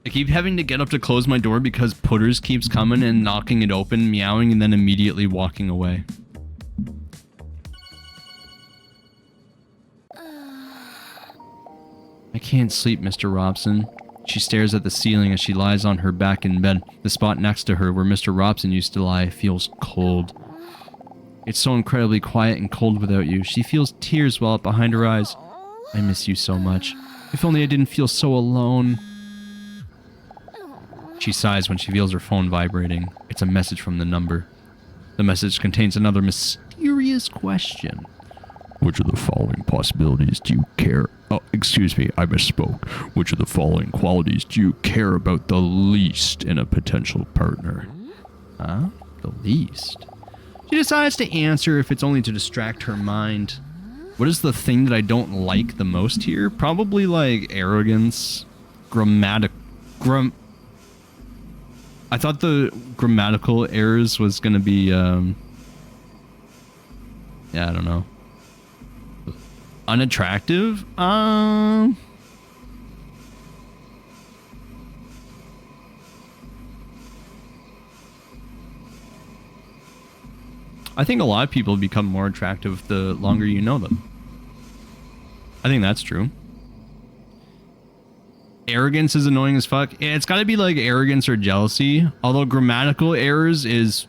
I keep having to get up to close my door because Putters keeps coming and knocking it open, meowing, and then immediately walking away. I can't sleep, Mr. Robson. She stares at the ceiling as she lies on her back in bed. The spot next to her, where Mr. Robson used to lie, feels cold. It's so incredibly quiet and cold without you. She feels tears well up behind her eyes. I miss you so much. If only I didn't feel so alone. She sighs when she feels her phone vibrating. It's a message from the number. The message contains another mysterious question. Which of the following possibilities do you care? Oh, excuse me, I misspoke. Which of the following qualities do you care about the least in a potential partner? Huh? The least? She decides to answer if it's only to distract her mind. What is the thing that I don't like the most here? Probably like arrogance. I thought the grammatical errors was gonna be, yeah, I don't know. Unattractive? I think a lot of people become more attractive the longer you know them. I think that's true. Arrogance is annoying as fuck. It's gotta be like arrogance or jealousy. Although grammatical errors is...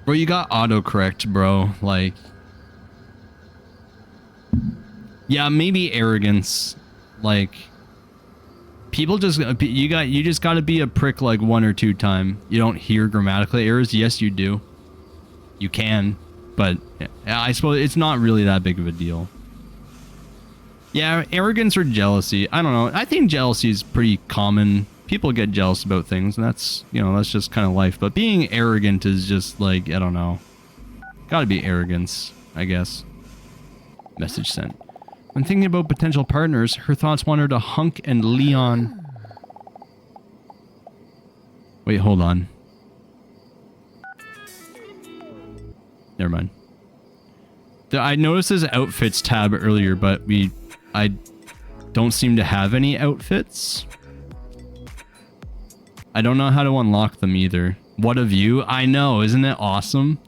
Bro, you got autocorrect, bro. Like... Yeah, maybe arrogance. Like... People just... You just gotta be a prick like 1 or 2 times. You don't hear grammatical errors. Yes, you do. You can. But I suppose it's not really that big of a deal. Yeah, arrogance or jealousy. I don't know. I think jealousy is pretty common. People get jealous about things, and that's, you know, that's just kind of life. But being arrogant is just like, I don't know. Gotta be arrogance, I guess. Message sent. When thinking about potential partners, her thoughts wander to Hunk and Leon. Wait, hold on. Never mind. I noticed this outfits tab earlier, but I don't seem to have any outfits. I don't know how to unlock them either. What a view. I know, isn't it awesome?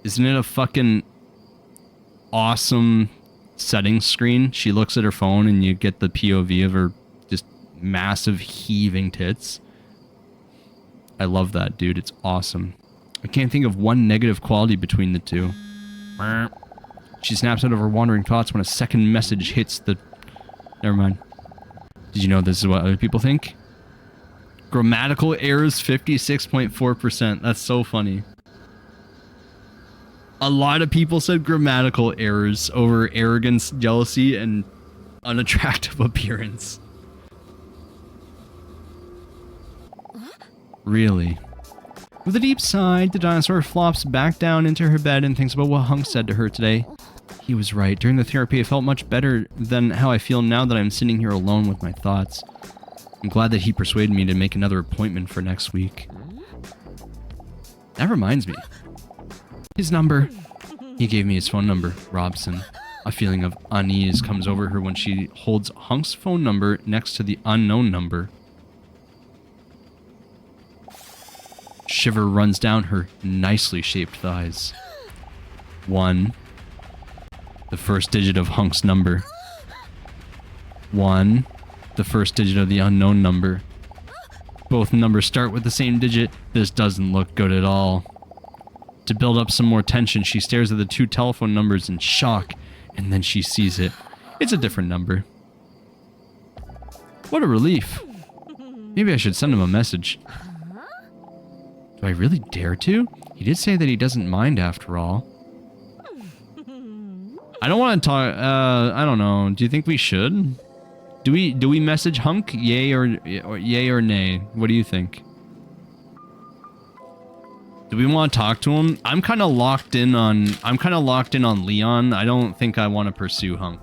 Isn't it a fucking awesome settings screen? She looks at her phone and you get the POV of her just massive heaving tits. I love that, dude. It's awesome. I can't think of one negative quality between the two. She snaps out of her wandering thoughts when a second message hits the... Never mind. Did you know this is what other people think? Grammatical errors 56.4%. That's so funny. A lot of people said grammatical errors over arrogance, jealousy, and unattractive appearance. Really? With a deep sigh, the dinosaur flops back down into her bed and thinks about what Hunk said to her today. He was right. During the therapy, I felt much better than how I feel now that I'm sitting here alone with my thoughts. I'm glad that he persuaded me to make another appointment for next week. That reminds me. His number. He gave me his phone number, Robson. A feeling of unease comes over her when she holds Hunk's phone number next to the unknown number. Shiver runs down her nicely shaped thighs. 1. The first digit of Hunk's number. 1. The first digit of the unknown number. Both numbers start with the same digit. This doesn't look good at all. To build up some more tension, she stares at the 2 telephone numbers in shock, and then she sees it. It's a different number. What a relief. Maybe I should send him a message. Do I really dare to? He did say that he doesn't mind after all. I don't want to talk, I don't know. Do you think we should? Do we message Hunk? Yay or nay? What do you think? Do we want to talk to him? I'm kind of locked in on Leon. I don't think I want to pursue Hunk.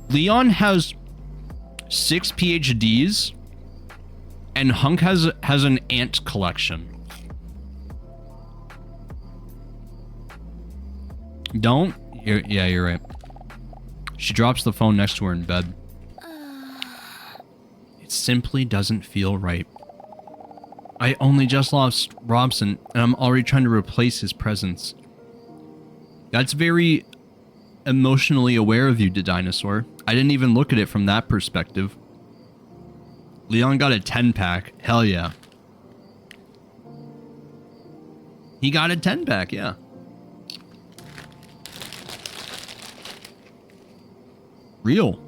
Leon has 6 PhDs and Hunk has an ant collection. Don't Yeah, you're right. She drops the phone next to her in bed. It simply doesn't feel right. I only just lost Robson, and I'm already trying to replace his presence. That's very emotionally aware of you, DDinosaur. I didn't even look at it from that perspective. Leon got a 10-pack. Hell yeah. He got a 10-pack, yeah. Real.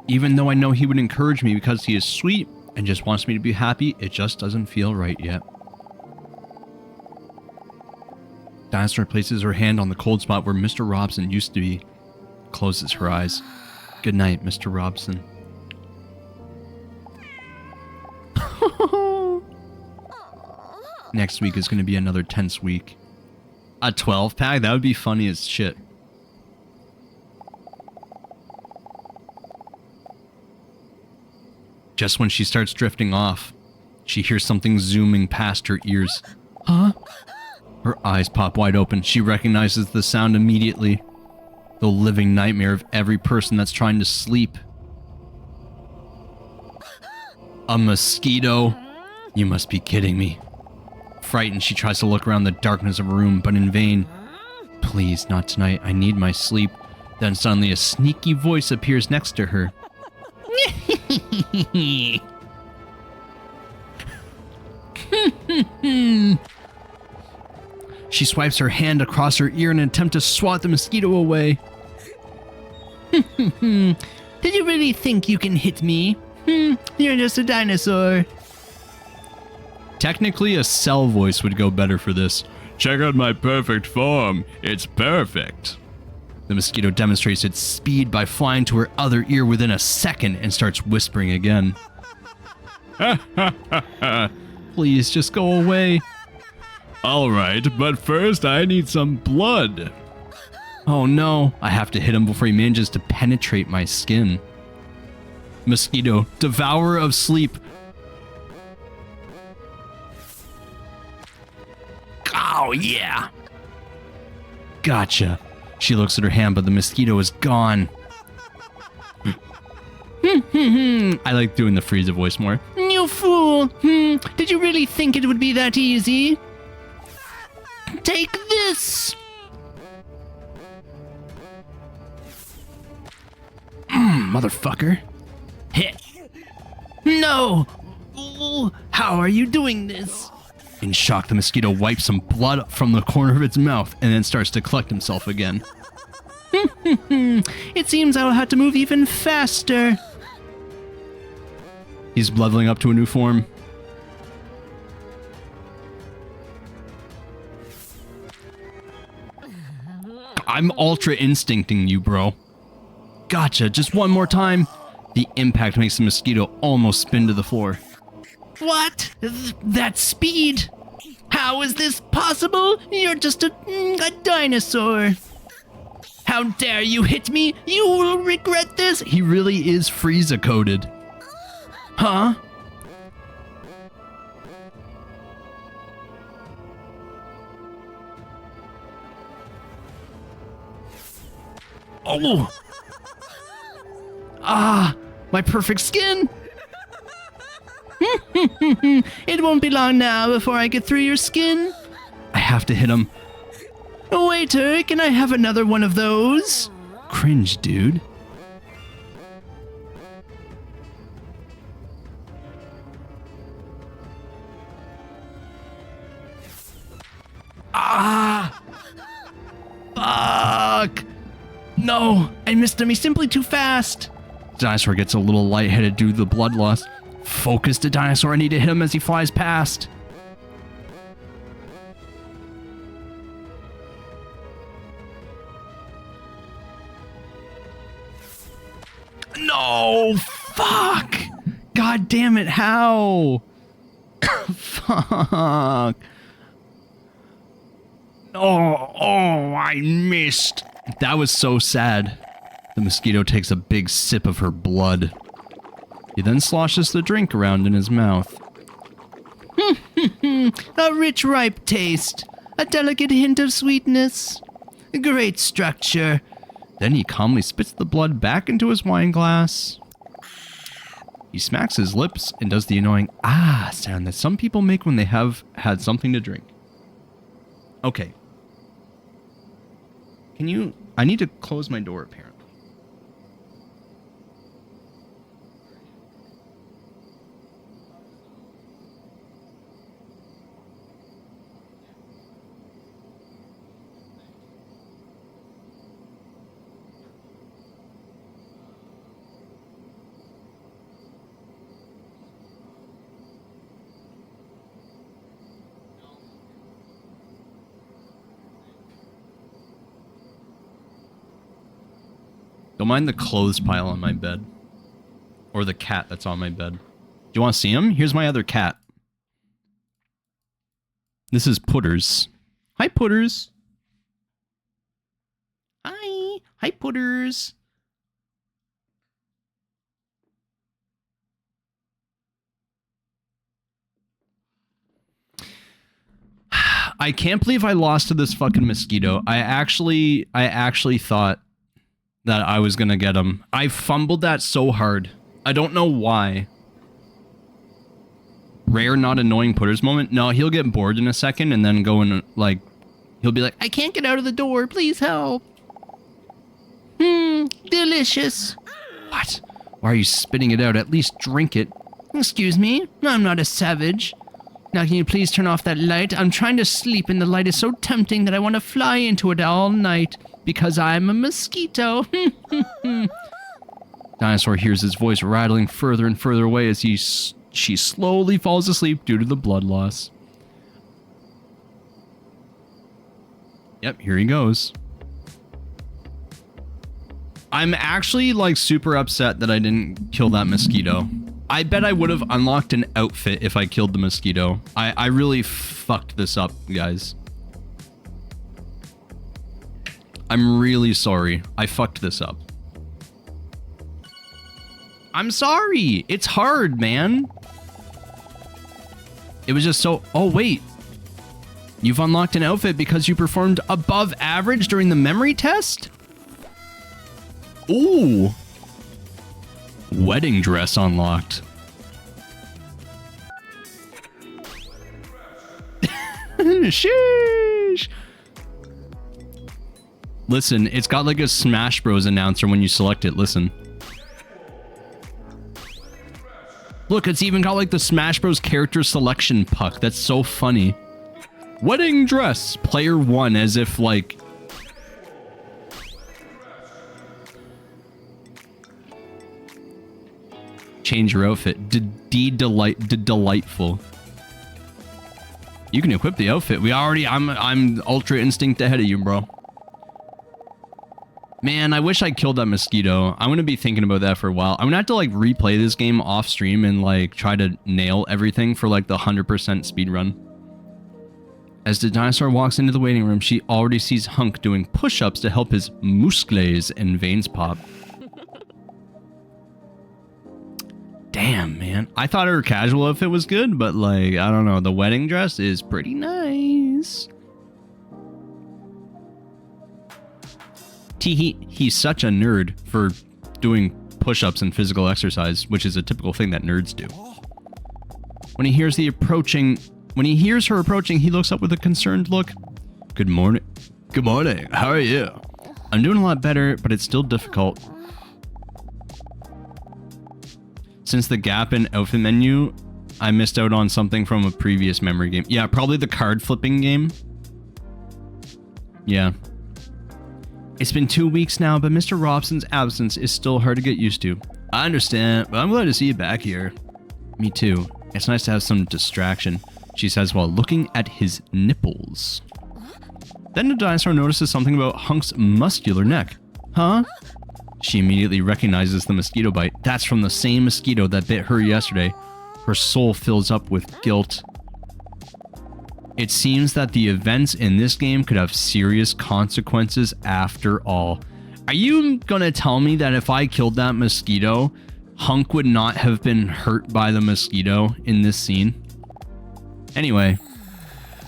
Even though I know he would encourage me because he is sweet and just wants me to be happy, it just doesn't feel right yet. Dinosaur places her hand on the cold spot where Mr. Robson used to be. Closes her eyes. Good night, Mr. Robson. Next week is going to be another tense week. A 12-pack? That would be funny as shit. Just when she starts drifting off, she hears something zooming past her ears. Huh? Her eyes pop wide open. She recognizes the sound immediately. The living nightmare of every person that's trying to sleep. A mosquito? You must be kidding me. Frightened, she tries to look around the darkness of her room, but in vain. Please, not tonight. I need my sleep. Then suddenly a sneaky voice appears next to her. She swipes her hand across her ear in an attempt to swat the mosquito away. Did you really think you can hit me? You're just a dinosaur. Technically, a cell voice would go better for this. Check out my perfect form. It's perfect. The mosquito demonstrates its speed by flying to her other ear within a second and starts whispering again. Please, just go away. Alright, but first I need some blood. Oh no, I have to hit him before he manages to penetrate my skin. Mosquito, devourer of sleep. Oh yeah. Gotcha. She looks at her hand, but the mosquito is gone. I like doing the Frieza voice more. You fool! Did you really think it would be that easy? Take this! Motherfucker. Hit. No! Ooh, how are you doing this? In shock, the mosquito wipes some blood from the corner of its mouth and then starts to collect himself again. It seems I'll have to move even faster. He's leveling up to a new form. I'm ultra instincting you, bro. Gotcha, just one more time. The impact makes the mosquito almost spin to the floor. What? That speed? How is this possible? You're just a dinosaur. How dare you hit me? You will regret this. He really is Frieza coded. Huh? Oh! Ah! My perfect skin! It won't be long now before I get through your skin. I have to hit him. Waiter, can I have another one of those? Cringe, dude. Ah! Fuck! No, I missed him. He's simply too fast. Dinosaur gets a little lightheaded due to the blood loss. Focus the dinosaur. I need to hit him as he flies past. No! Fuck! God damn it, how? Fuck. Oh, I missed. That was so sad. The mosquito takes a big sip of her blood. He then sloshes the drink around in his mouth. A rich, ripe taste. A delicate hint of sweetness. Great structure. Then he calmly spits the blood back into his wine glass. He smacks his lips and does the annoying ah sound that some people make when they have had something to drink. Okay. Can you... I need to close my door, apparently. Don't mind the clothes pile on my bed. Or the cat that's on my bed. Do you want to see him? Here's my other cat. This is Putters. Hi, Putters. Hi. Hi, Putters. I can't believe I lost to this fucking mosquito. I actually thought that I was gonna get him. I fumbled that so hard. I don't know why. Rare, not annoying Putters moment. No, he'll get bored in a second and then go and, like, he'll be like, I can't get out of the door, please help. Delicious. What? Why are you spitting it out? At least drink it. Excuse me? I'm not a savage. Now can you please turn off that light? I'm trying to sleep and the light is so tempting that I want to fly into it all night. Because I'm a mosquito. Dinosaur hears his voice rattling further and further away as she slowly falls asleep due to the blood loss. Yep, here he goes. I'm actually, like, super upset that I didn't kill that mosquito. I bet I would have unlocked an outfit if I killed the mosquito. I really fucked this up, guys. I'm really sorry. I fucked this up. I'm sorry. It's hard, man. It was just so... Oh, wait. You've unlocked an outfit because you performed above average during the memory test? Ooh. Wedding dress unlocked. Sheesh. Listen, it's got like a Smash Bros announcer when you select it. Listen. Look, it's even got like the Smash Bros character selection puck. That's so funny. Wedding dress. Player 1 as if like... Change your outfit. Delightful. You can equip the outfit. I'm Ultra Instinct ahead of you, bro. Man, I wish I killed that mosquito. I'm gonna be thinking about that for a while. I'm gonna have to like replay this game off stream and like try to nail everything for like the 100% speedrun. As the dinosaur walks into the waiting room, she already sees Hunk doing push-ups to help his muscles and veins pop. Damn, man. I thought her casual outfit was good, but like, I don't know. The wedding dress is pretty nice. He's such a nerd for doing push-ups and physical exercise, which is a typical thing that nerds do. When he hears her approaching, he looks up with a concerned look. Good morning. Good morning. How are you? I'm doing a lot better, but it's still difficult. Since the gap in outfit menu, I missed out on something from a previous memory game. Yeah, probably the card flipping game. Yeah. It's been 2 weeks now, but Mr. Robson's absence is still hard to get used to. I understand, but I'm glad to see you back here. Me too. It's nice to have some distraction, she says while looking at his nipples. Then the dinosaur notices something about Hunk's muscular neck. Huh? She immediately recognizes the mosquito bite. That's from the same mosquito that bit her yesterday. Her soul fills up with guilt. It seems that the events in this game could have serious consequences after all. Are you gonna tell me that if I killed that mosquito, Hunk would not have been hurt by the mosquito in this scene? Anyway,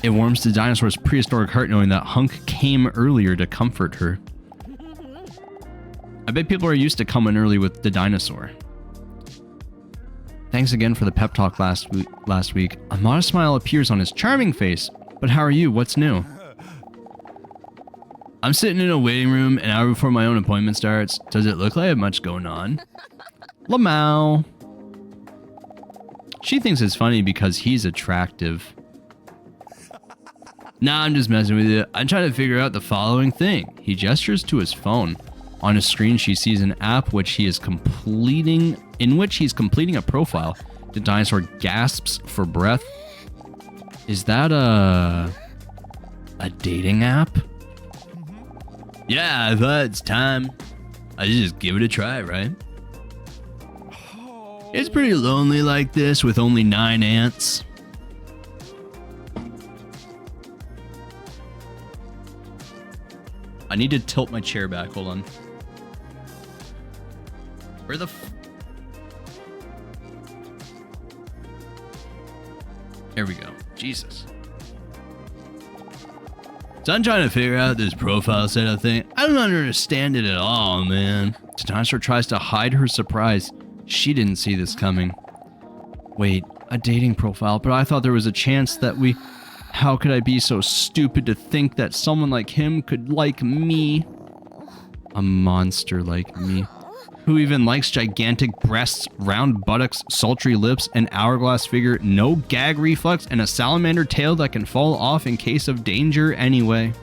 It warms the dinosaur's prehistoric heart knowing that Hunk came earlier to comfort her. I bet people are used to coming early with the dinosaur. Thanks again for the pep talk last week. A modest smile appears on his charming face. But how are you? What's new? I'm sitting in a waiting room an hour before my own appointment starts. Does it look like I have much going on? Lamau. She thinks it's funny because he's attractive. Nah, I'm just messing with you. I'm trying to figure out the following thing. He gestures to his phone. On his screen, she sees an app in which he's completing a profile. The dinosaur gasps for breath. Is that a dating app? Yeah, I thought it's time. I just give it a try, right? It's pretty lonely like this with only 9 ants. I need to tilt my chair back. Hold on. Where the There we go. Jesus. So I'm trying to figure out this profile setup thing. I don't understand it at all, man. The dinosaur tries to hide her surprise. She didn't see this coming. Wait, a dating profile, but I thought there was a chance that we... How could I be so stupid to think that someone like him could like me? A monster like me. Who even likes gigantic breasts, round buttocks, sultry lips, an hourglass figure, no gag reflex, and a salamander tail that can fall off in case of danger anyway.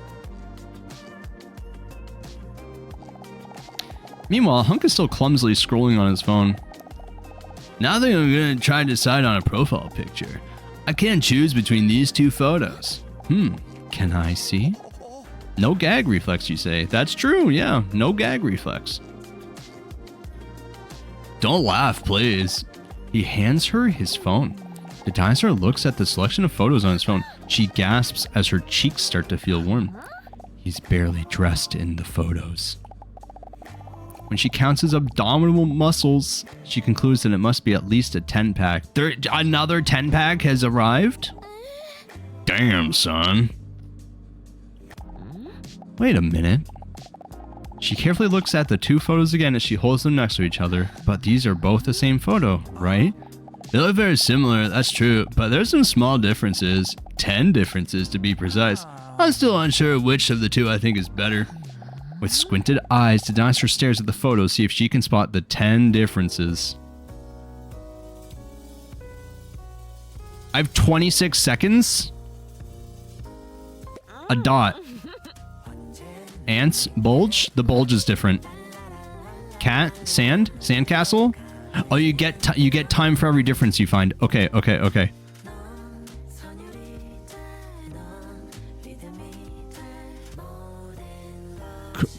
Meanwhile, Hunk is still clumsily scrolling on his phone. Now that I'm gonna try to decide on a profile picture. I can't choose between these 2 photos. Can I see? No gag reflex, you say. That's true, yeah, no gag reflex. Don't laugh, please. He hands her his phone. The dinosaur looks at the selection of photos on his phone. She gasps as her cheeks start to feel warm. He's barely dressed in the photos. When she counts his abdominal muscles, she concludes that it must be at least a 10-pack. Another 10-pack has arrived? Damn, son. Wait a minute. She carefully looks at the 2 photos again as she holds them next to each other. But these are both the same photo, right? They look very similar, that's true, but there's some small differences. 10 differences to be precise. I'm still unsure which of the 2 I think is better. With squinted eyes, the dinosaur stares at the photos to see if she can spot the 10 differences. I have 26 seconds? A dot. Ants, bulge? The bulge is different. Cat, sand, sandcastle? Oh, you get time for every difference you find. Okay.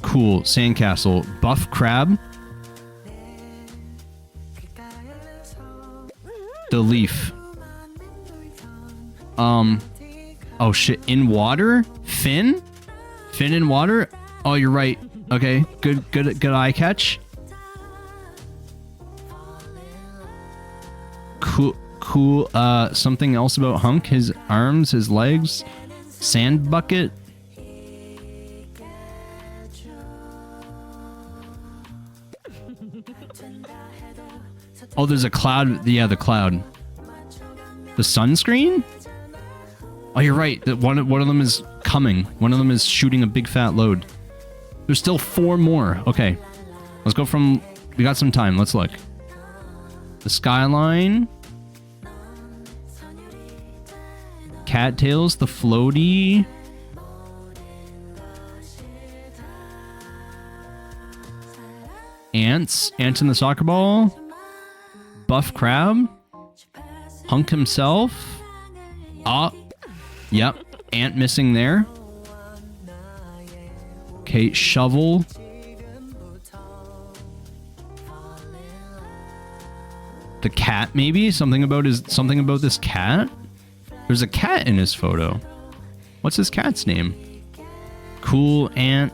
Cool, sandcastle. Buff crab. The leaf. Oh shit, in water? Fin? Fin in water? Oh, you're right. Okay, good eye catch. Cool, something else about Hunk, his arms, his legs, sand bucket. Oh, there's a cloud. Yeah, the cloud. The sunscreen? Oh, you're right. One of them is coming. One of them is shooting a big fat load. There's still 4 more. Okay. Let's go from... We got some time. Let's look. The skyline. Cattails. The floaty. Ants. Ants in the soccer ball. Buff crab. Hunk himself. Ah. Yep. Ant missing there. Okay, shovel. The cat, maybe? Something about this cat? There's a cat in his photo. What's his cat's name? Cool ant.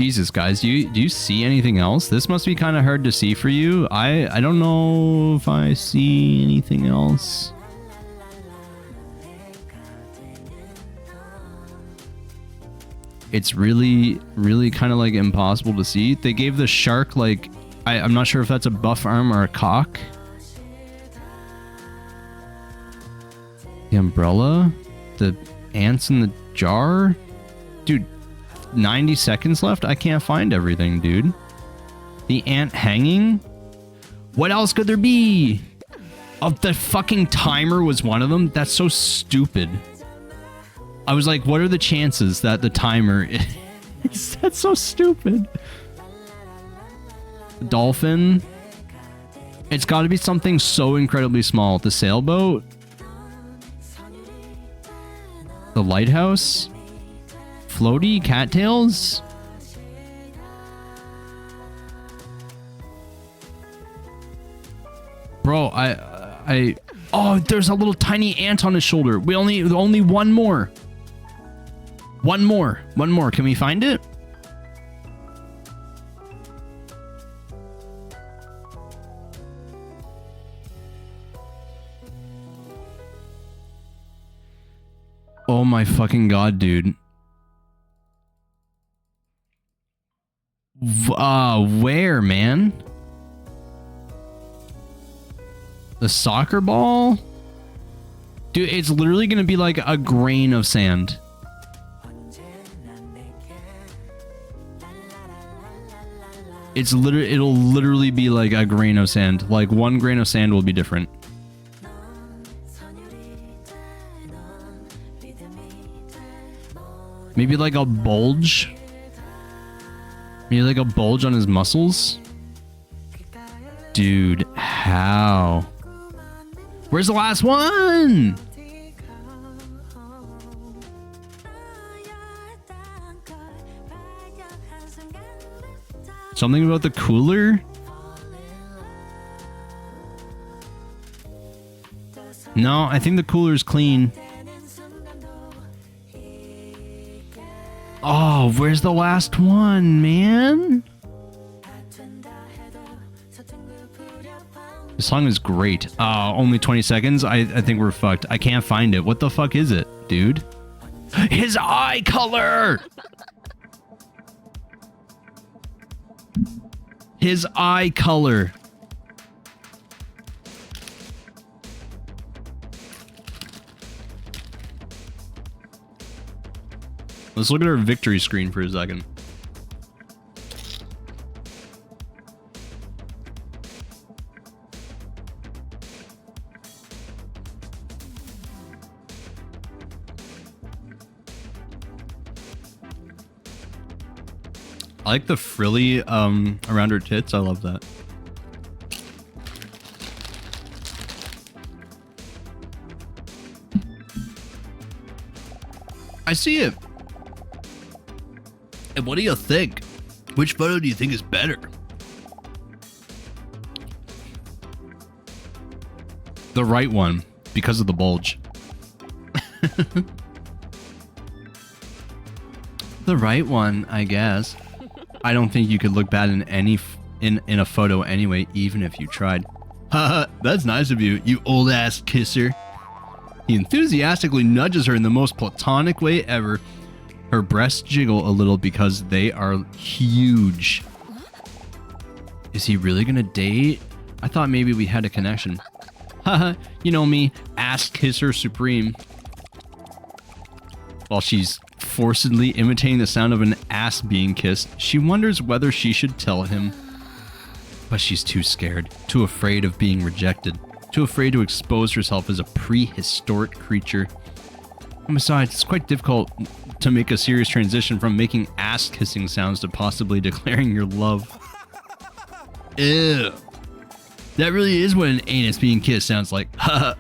Jesus, guys, do you see anything else? This must be kind of hard to see for you. I don't know if I see anything else. It's really, really kind of like impossible to see. They gave the shark like, I'm not sure if that's a buff arm or a cock. The umbrella, the ants in the jar. Dude, 90 seconds left? I can't find everything, dude. The ant hanging? What else could there be? Oh, the fucking timer was one of them? That's so stupid. I was like, what are the chances that the timer is... That's so stupid. The dolphin. It's got to be something so incredibly small. The sailboat. The lighthouse. Floaty cattails. Bro, oh, there's a little tiny ant on his shoulder. We only one more. One more. Can we find it? Oh my fucking god, dude. Where, man? The soccer ball? Dude, it's literally gonna be like a grain of sand. It'll literally be like a grain of sand. Like one grain of sand will be different. Maybe like a bulge? Maybe like a bulge on his muscles? Dude, how? Where's the last one? Something about the cooler? No, I think the cooler's clean. Oh, where's the last one, man? The song is great. Only 20 seconds? I think we're fucked. I can't find it. What the fuck is it, dude? His eye color! His eye color. Let's look at our victory screen for a second. I like the frilly around her tits. I love that. I see it. And what do you think? Which photo do you think is better? The right one, because of the bulge. The right one, I guess. I don't think you could look bad in any in a photo anyway, even if you tried. Haha, that's nice of you, you old ass kisser. He enthusiastically nudges her in the most platonic way ever. Her breasts jiggle a little because they are huge. Is he really gonna date? I thought maybe we had a connection. Haha, you know me, ass kisser supreme. While she's forcedly imitating the sound of an ass being kissed, she wonders whether she should tell him. But she's too scared, too afraid of being rejected, too afraid to expose herself as a prehistoric creature. And besides, it's quite difficult to make a serious transition from making ass kissing sounds to possibly declaring your love. Ew. That really is what an anus being kissed sounds like. Haha.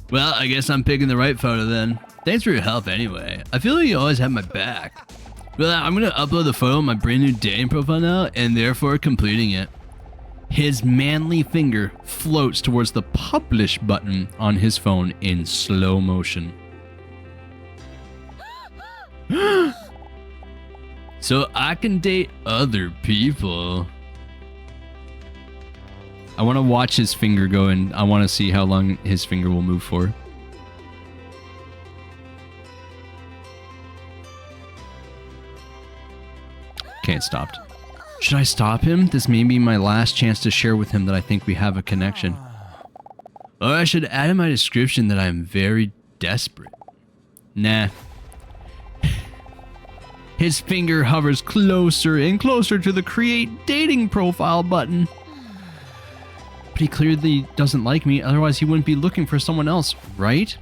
Well, I guess I'm picking the right photo then. Thanks for your help anyway. I feel like you always have my back. Well, I'm gonna upload the photo on my brand new dating profile now, and therefore completing it. His manly finger floats towards the publish button on his phone in slow motion. So I can date other people. I want to watch his finger go, and I want to see how long his finger will move for. Okay, it stopped. Should I stop him? This may be my last chance to share with him that I think we have a connection. Or I should add in my description that I am very desperate. Nah. His finger hovers closer and closer to the create dating profile button. But he clearly doesn't like me, otherwise he wouldn't be looking for someone else, right?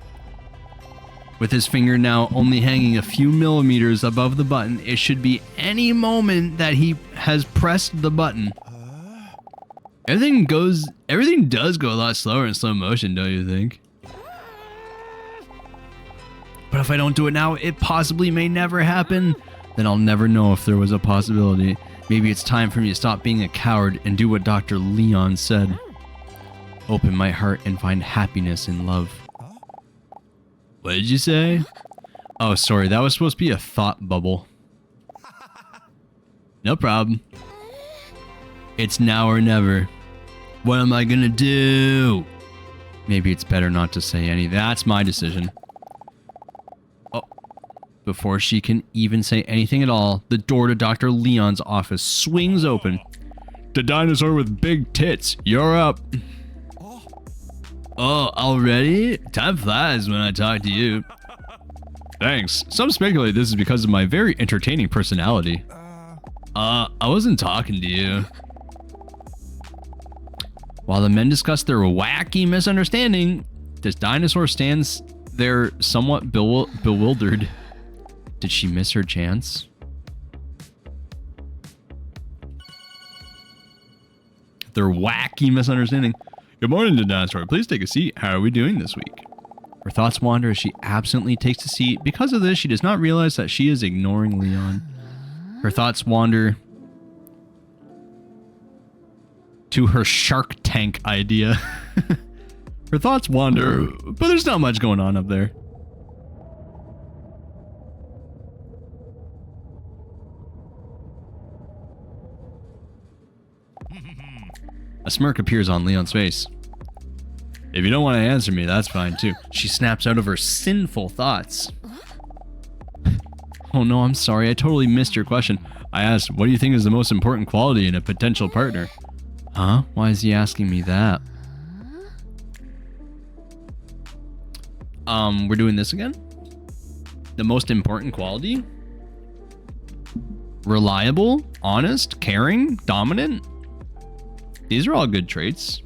With his finger now only hanging a few millimeters above the button, it should be any moment that he has pressed the button. Everything does go a lot slower in slow motion, don't you think? But if I don't do it now, it possibly may never happen. Then I'll never know if there was a possibility. Maybe it's time for me to stop being a coward and do what Dr. Leon said. Open my heart and find happiness in love. What did you say? Oh, sorry, that was supposed to be a thought bubble. No problem. It's now or never. What am I gonna do? Maybe it's better not to say anything. That's my decision. Oh. Before she can even say anything at all, the door to Dr. Leon's office swings open. The dinosaur with big tits, you're up. Oh, already? Time flies when I talk to you. Thanks. Some speculate this is because of my very entertaining personality. I wasn't talking to you. While the men discuss their wacky misunderstanding, this dinosaur stands there somewhat bewildered. Did she miss her chance? Their wacky misunderstanding. Good morning, DDinosaur. Please take a seat. How are we doing this week? Her thoughts wander as she absently takes a seat. Because of this, she does not realize that she is ignoring Leon. Her thoughts wander to her Shark Tank idea. Her thoughts wander, but there's not much going on up there. A smirk appears on Leon's face. If you don't want to answer me, that's fine too. She snaps out of her sinful thoughts. Oh no, I'm sorry. I totally missed your question. I asked, what do you think is the most important quality in a potential partner? Huh? Why is he asking me that? We're doing this again? The most important quality? Reliable, honest, caring, dominant? These are all good traits.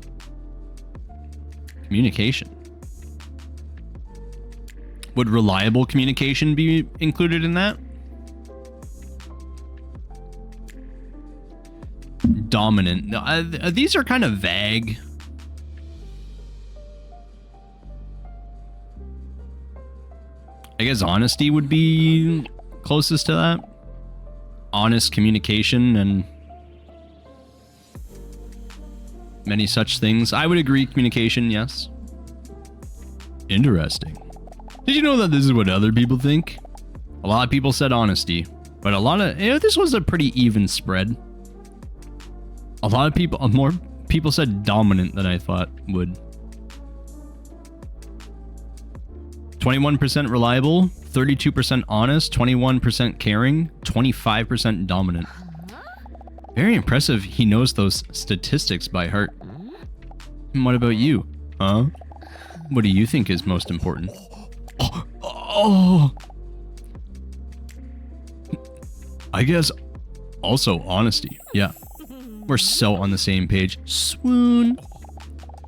Communication. Would reliable communication be included in that? Dominant. No, these are kind of vague. I guess honesty would be closest to that. Honest communication and many such things. I would agree, communication, yes. Interesting. Did you know that this is what other people think? A lot of people said honesty, but a lot of, this was a pretty even spread. A lot of people, more people said dominant than I thought would. 21% reliable, 32% honest, 21% caring, 25% dominant. Very impressive. He knows those statistics by heart. And what about you? Huh? What do you think is most important? Oh. I guess also honesty. Yeah. We're so on the same page. Swoon.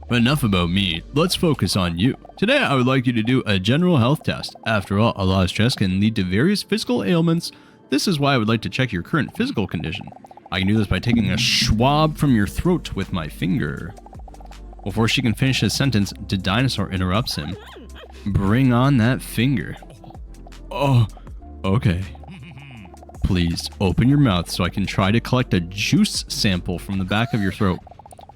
But enough about me. Let's focus on you. Today, I would like you to do a general health test. After all, a lot of stress can lead to various physical ailments. This is why I would like to check your current physical condition. I can do this by taking a swab from your throat with my finger. Before she can finish his sentence, DDinosaur interrupts him. Bring on that finger. Oh, okay. Please, open your mouth so I can try to collect a juice sample from the back of your throat.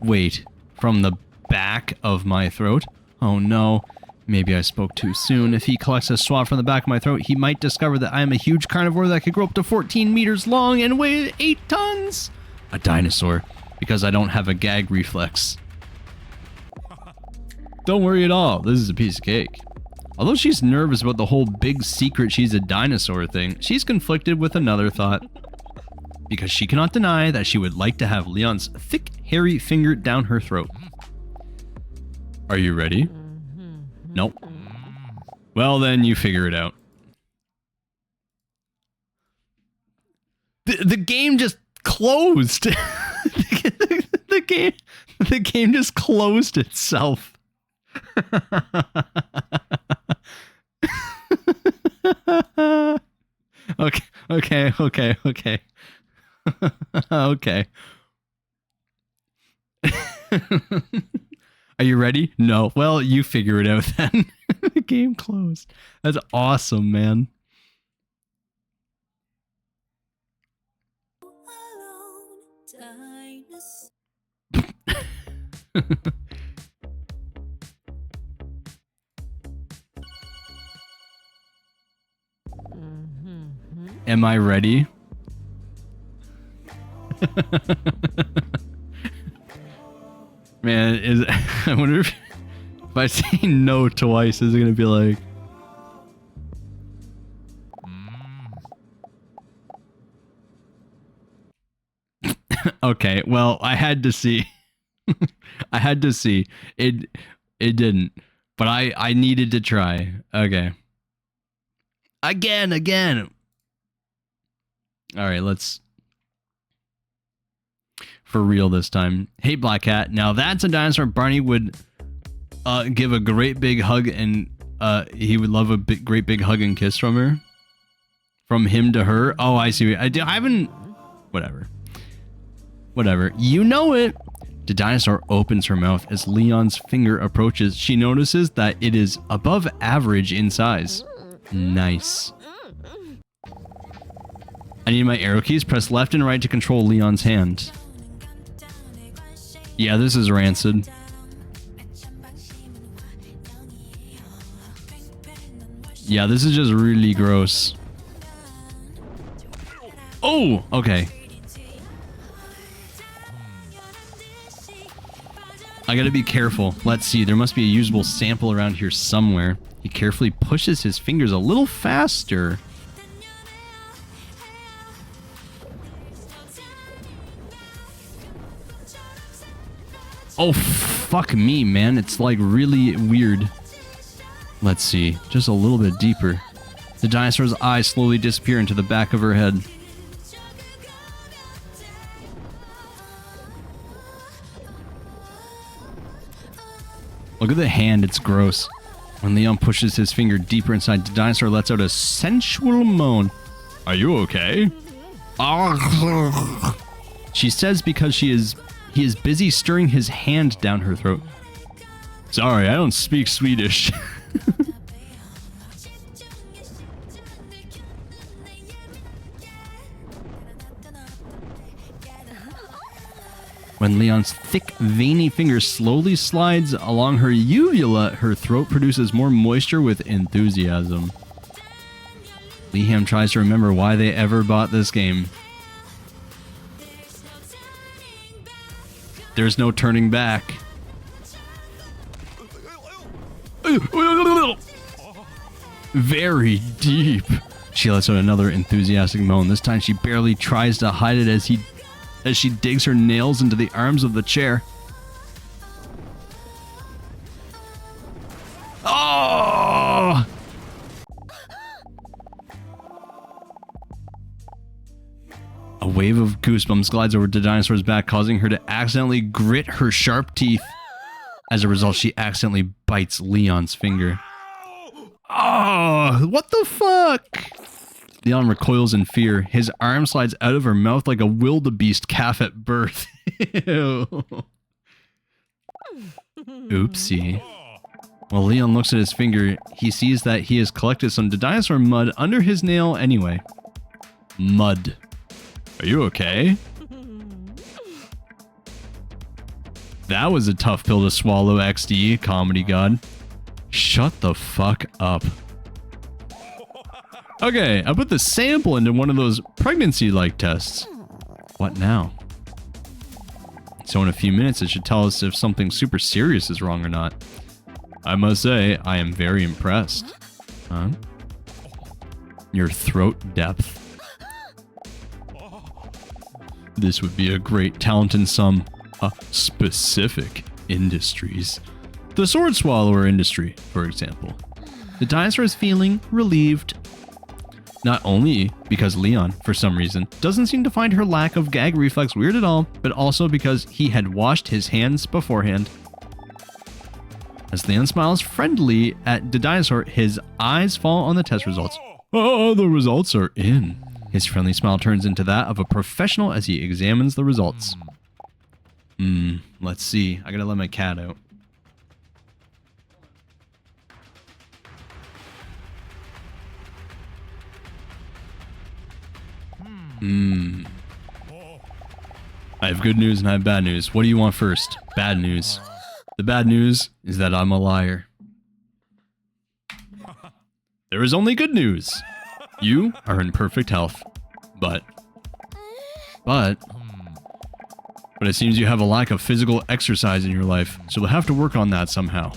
Wait, from the back of my throat? Oh no. Maybe I spoke too soon. If he collects a swab from the back of my throat, he might discover that I am a huge carnivore that could grow up to 14 meters long and weigh 8 tons. A dinosaur, because I don't have a gag reflex. Don't worry at all. This is a piece of cake. Although she's nervous about the whole big secret she's a dinosaur thing, she's conflicted with another thought. Because she cannot deny that she would like to have Leon's thick, hairy finger down her throat. Are you ready? Nope. Well, then you figure it out. The game just closed. the game just closed itself. Okay. Okay. Are you ready? No. Well, you figure it out then. The game closed. That's awesome, man. Am I ready? Man, I wonder if I say no twice, is it gonna be like... Okay, well, I had to see. I had to see. It didn't. But I needed to try. Okay. Again. Alright, let's... For real this time. Hey, Black Cat. Now that's a dinosaur Barney would give a great big hug and he would love a great big hug and kiss from her. From him to her. Oh, I see. I haven't... Whatever. You know it. The dinosaur opens her mouth as Leon's finger approaches. She notices that it is above average in size. Nice. I need my arrow keys. Press left and right to control Leon's hand. Yeah, this is rancid. Yeah, this is just really gross. Oh, okay. I gotta be careful. Let's see, there must be a usable sample around here somewhere. He carefully pushes his fingers a little faster. Oh, fuck me, man. It's like really weird. Let's see, just a little bit deeper. The dinosaur's eyes slowly disappear into the back of her head. Look at the hand, it's gross. When Leon pushes his finger deeper inside, the dinosaur lets out a sensual moan. Are you okay? She says because he is busy stirring his hand down her throat. Sorry, I don't speak Swedish. When Leon's thick, veiny finger slowly slides along her uvula, her throat produces more moisture with enthusiasm. Leeham tries to remember why they ever bought this game. There's no turning back. Very deep. She lets out another enthusiastic moan. This time she barely tries to hide it as she digs her nails into the arms of the chair. Oh! A wave of goosebumps glides over the dinosaur's back, causing her to accidentally grit her sharp teeth. As a result, she accidentally bites Leon's finger. Oh, what the fuck? Leon recoils in fear. His arm slides out of her mouth like a wildebeest calf at birth. Ew. Oopsie. While Leon looks at his finger, he sees that he has collected some dinosaur mud under his nail anyway. Mud. Are you okay? That was a tough pill to swallow, XD, comedy god. Shut the fuck up. Okay, I put the sample into one of those pregnancy-like tests. What now? So in a few minutes, it should tell us if something super serious is wrong or not. I must say, I am very impressed. Huh? Your throat depth. This would be a great talent in some specific industries. The sword swallower industry, for example. The dinosaur is feeling relieved. Not only because Leon, for some reason, doesn't seem to find her lack of gag reflex weird at all, but also because he had washed his hands beforehand. As Leon smiles friendly at the dinosaur, his eyes fall on the test results. Oh, the results are in. His friendly smile turns into that of a professional as he examines the results. Let's see. I gotta let my cat out. I have good news and I have bad news. What do you want first? Bad news. The bad news is that I'm a liar. There is only good news. You are in perfect health. But it seems you have a lack of physical exercise in your life, so we'll have to work on that somehow.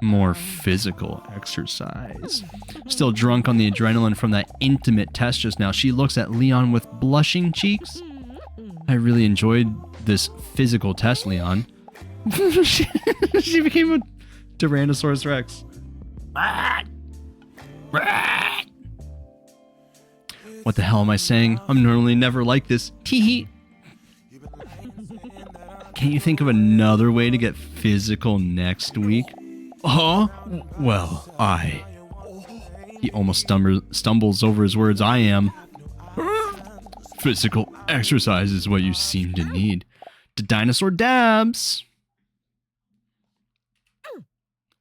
More physical exercise. Still drunk on the adrenaline from that intimate test just now, she looks at Leon with blushing cheeks. I really enjoyed this physical test, Leon. She became a Tyrannosaurus Rex. What the hell am I saying? I'm normally never like this. Tee-hee. Can't you think of another way to get physical next week? Huh? Well, He almost stumbles over his words. I am. Physical exercise is what you seem to need. The dinosaur dabs.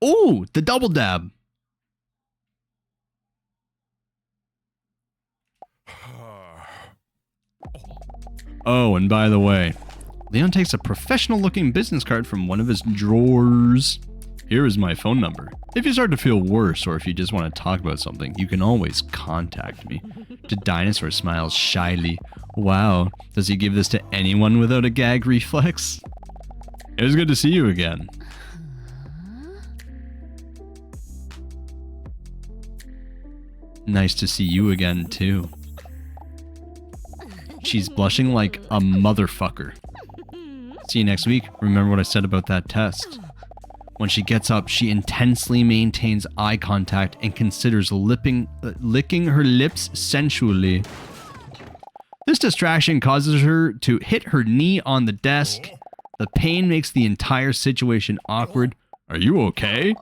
Oh, the double dab. Oh, and by the way, Leon takes a professional-looking business card from one of his drawers. Here is my phone number. If you start to feel worse or if you just want to talk about something, you can always contact me. The dinosaur smiles shyly. Wow, does he give this to anyone without a gag reflex? It was good to see you again. Nice to see you again, too. She's blushing like a motherfucker. See you next week. Remember what I said about that test. When she gets up, she intensely maintains eye contact and considers licking her lips sensually. This distraction causes her to hit her knee on the desk. The pain makes the entire situation awkward. Are you okay?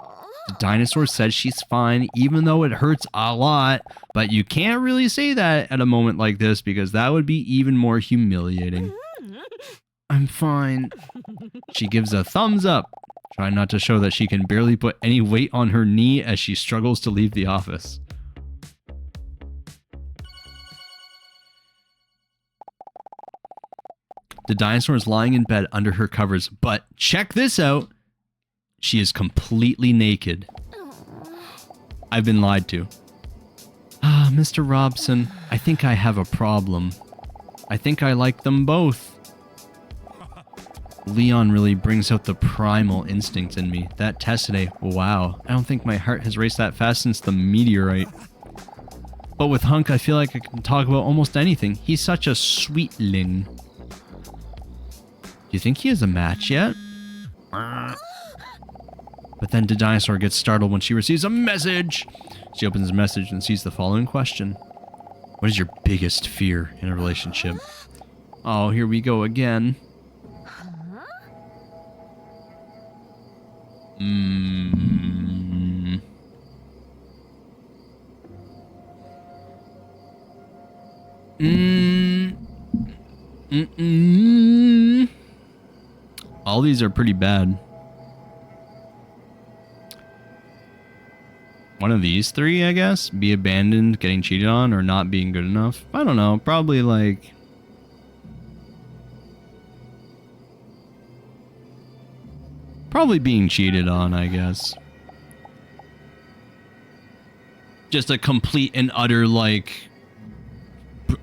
The dinosaur says she's fine, even though it hurts a lot. But you can't really say that at a moment like this because that would be even more humiliating. I'm fine. She gives a thumbs up, trying not to show that she can barely put any weight on her knee as she struggles to leave the office. The dinosaur is lying in bed under her covers, but check this out. She is completely naked. I've been lied to. Mr. Robson, I think I have a problem. I think I like them both. Leon really brings out the primal instinct in me. That test today, wow. I don't think my heart has raced that fast since the meteorite. But with Hunk, I feel like I can talk about almost anything. He's such a sweetling. Do you think he has a match yet? But then the dinosaur gets startled when she receives a message. She opens the message and sees the following question. What is your biggest fear in a relationship? Oh, here we go again. All these are pretty bad. One of these three, I guess? Be abandoned, getting cheated on, or not being good enough? I don't know. Probably like... Probably being cheated on, I guess. Just a complete and utter, like,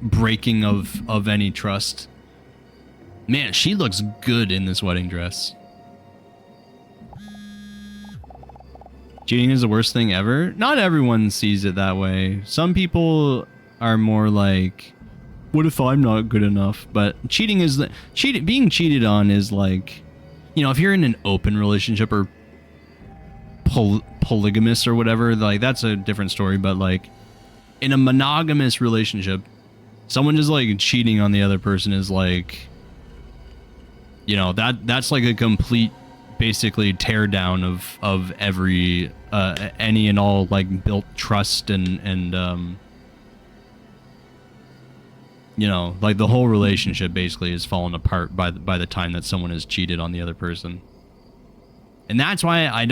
breaking of any trust. Man, she looks good in this wedding dress. Cheating is the worst thing ever. Not everyone sees it that way. Some people are more like, what if I'm not good enough? But cheating is being cheated on is like, you know, if you're in an open relationship or polygamous or whatever, like that's a different story. But like in a monogamous relationship, someone just like cheating on the other person is like, you know, that's like a complete, basically tear down of every any and all like built trust and you know, like the whole relationship basically is fallen apart by the time that someone has cheated on the other person. And that's why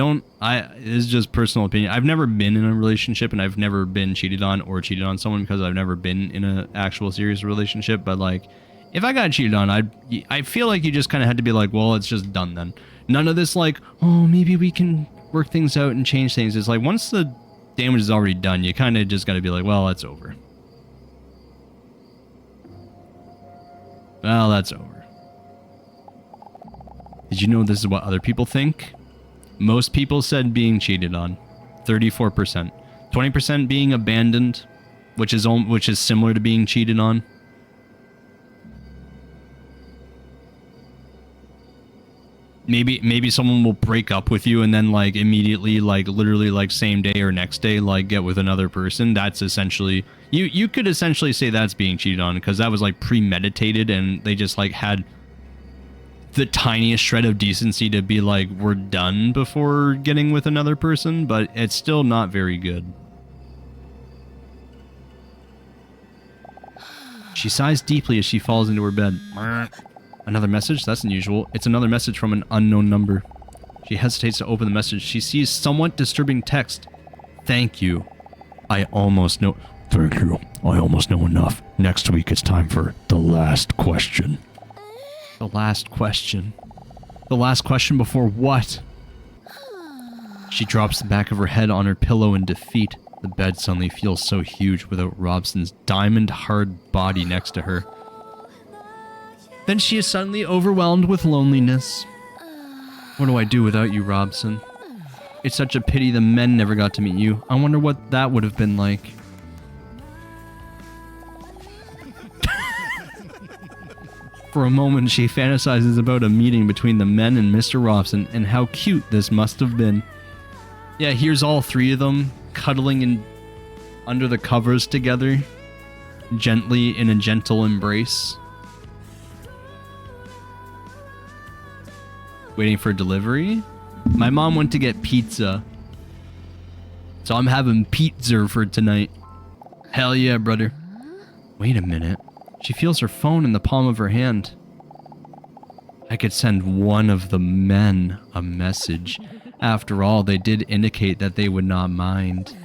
this is just personal opinion. I've never been in a relationship and I've never been cheated on or cheated on someone because I've never been in an actual serious relationship. But like, if I got cheated on, I feel like you just kind of had to be like, well, it's just done then. None of this like, oh, maybe we can work things out and change things. It's like, once the damage is already done, you kind of just got to be like, well, it's over. Well, that's over. Did you know this is what other people think? Most people said being cheated on. 34%. 20% being abandoned, which is similar to being cheated on. Maybe someone will break up with you and then like immediately, like literally like same day or next day, like get with another person. That's essentially, you could essentially say that's being cheated on because that was like premeditated and they just like had the tiniest shred of decency to be like, we're done before getting with another person, but it's still not very good. She sighs deeply as she falls into her bed. Another message? That's unusual. It's another message from an unknown number. She hesitates to open the message. She sees somewhat disturbing text. Thank you. I almost know... Thank you. I almost know enough. Next week it's time for the last question. The last question? The last question before what? She drops the back of her head on her pillow in defeat. The bed suddenly feels so huge without Robson's diamond-hard body next to her. Then she is suddenly overwhelmed with loneliness. What do I do without you, Robson? It's such a pity the men never got to meet you. I wonder what that would have been like. For a moment, she fantasizes about a meeting between the men and Mr. Robson and how cute this must have been. Yeah, here's all three of them cuddling in under the covers together, gently in a gentle embrace. Waiting for delivery. My mom went to get pizza, so I'm having pizza for tonight. Hell yeah, brother. Wait a minute. She feels her phone in the palm of her hand. I could send one of the men a message. After all, they did indicate that they would not mind.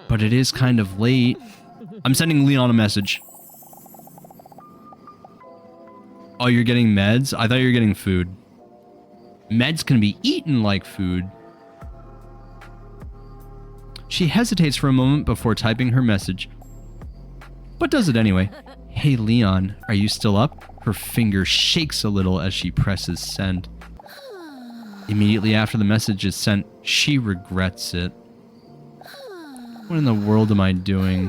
But it is kind of late. I'm sending Leon a message. Oh, you're getting meds? I thought you were getting food. Meds can be eaten like food. She hesitates for a moment before typing her message, but does it anyway. Hey Leon, are you still up? Her finger shakes a little as she presses send. Immediately after the message is sent, she regrets it. What in the world am I doing?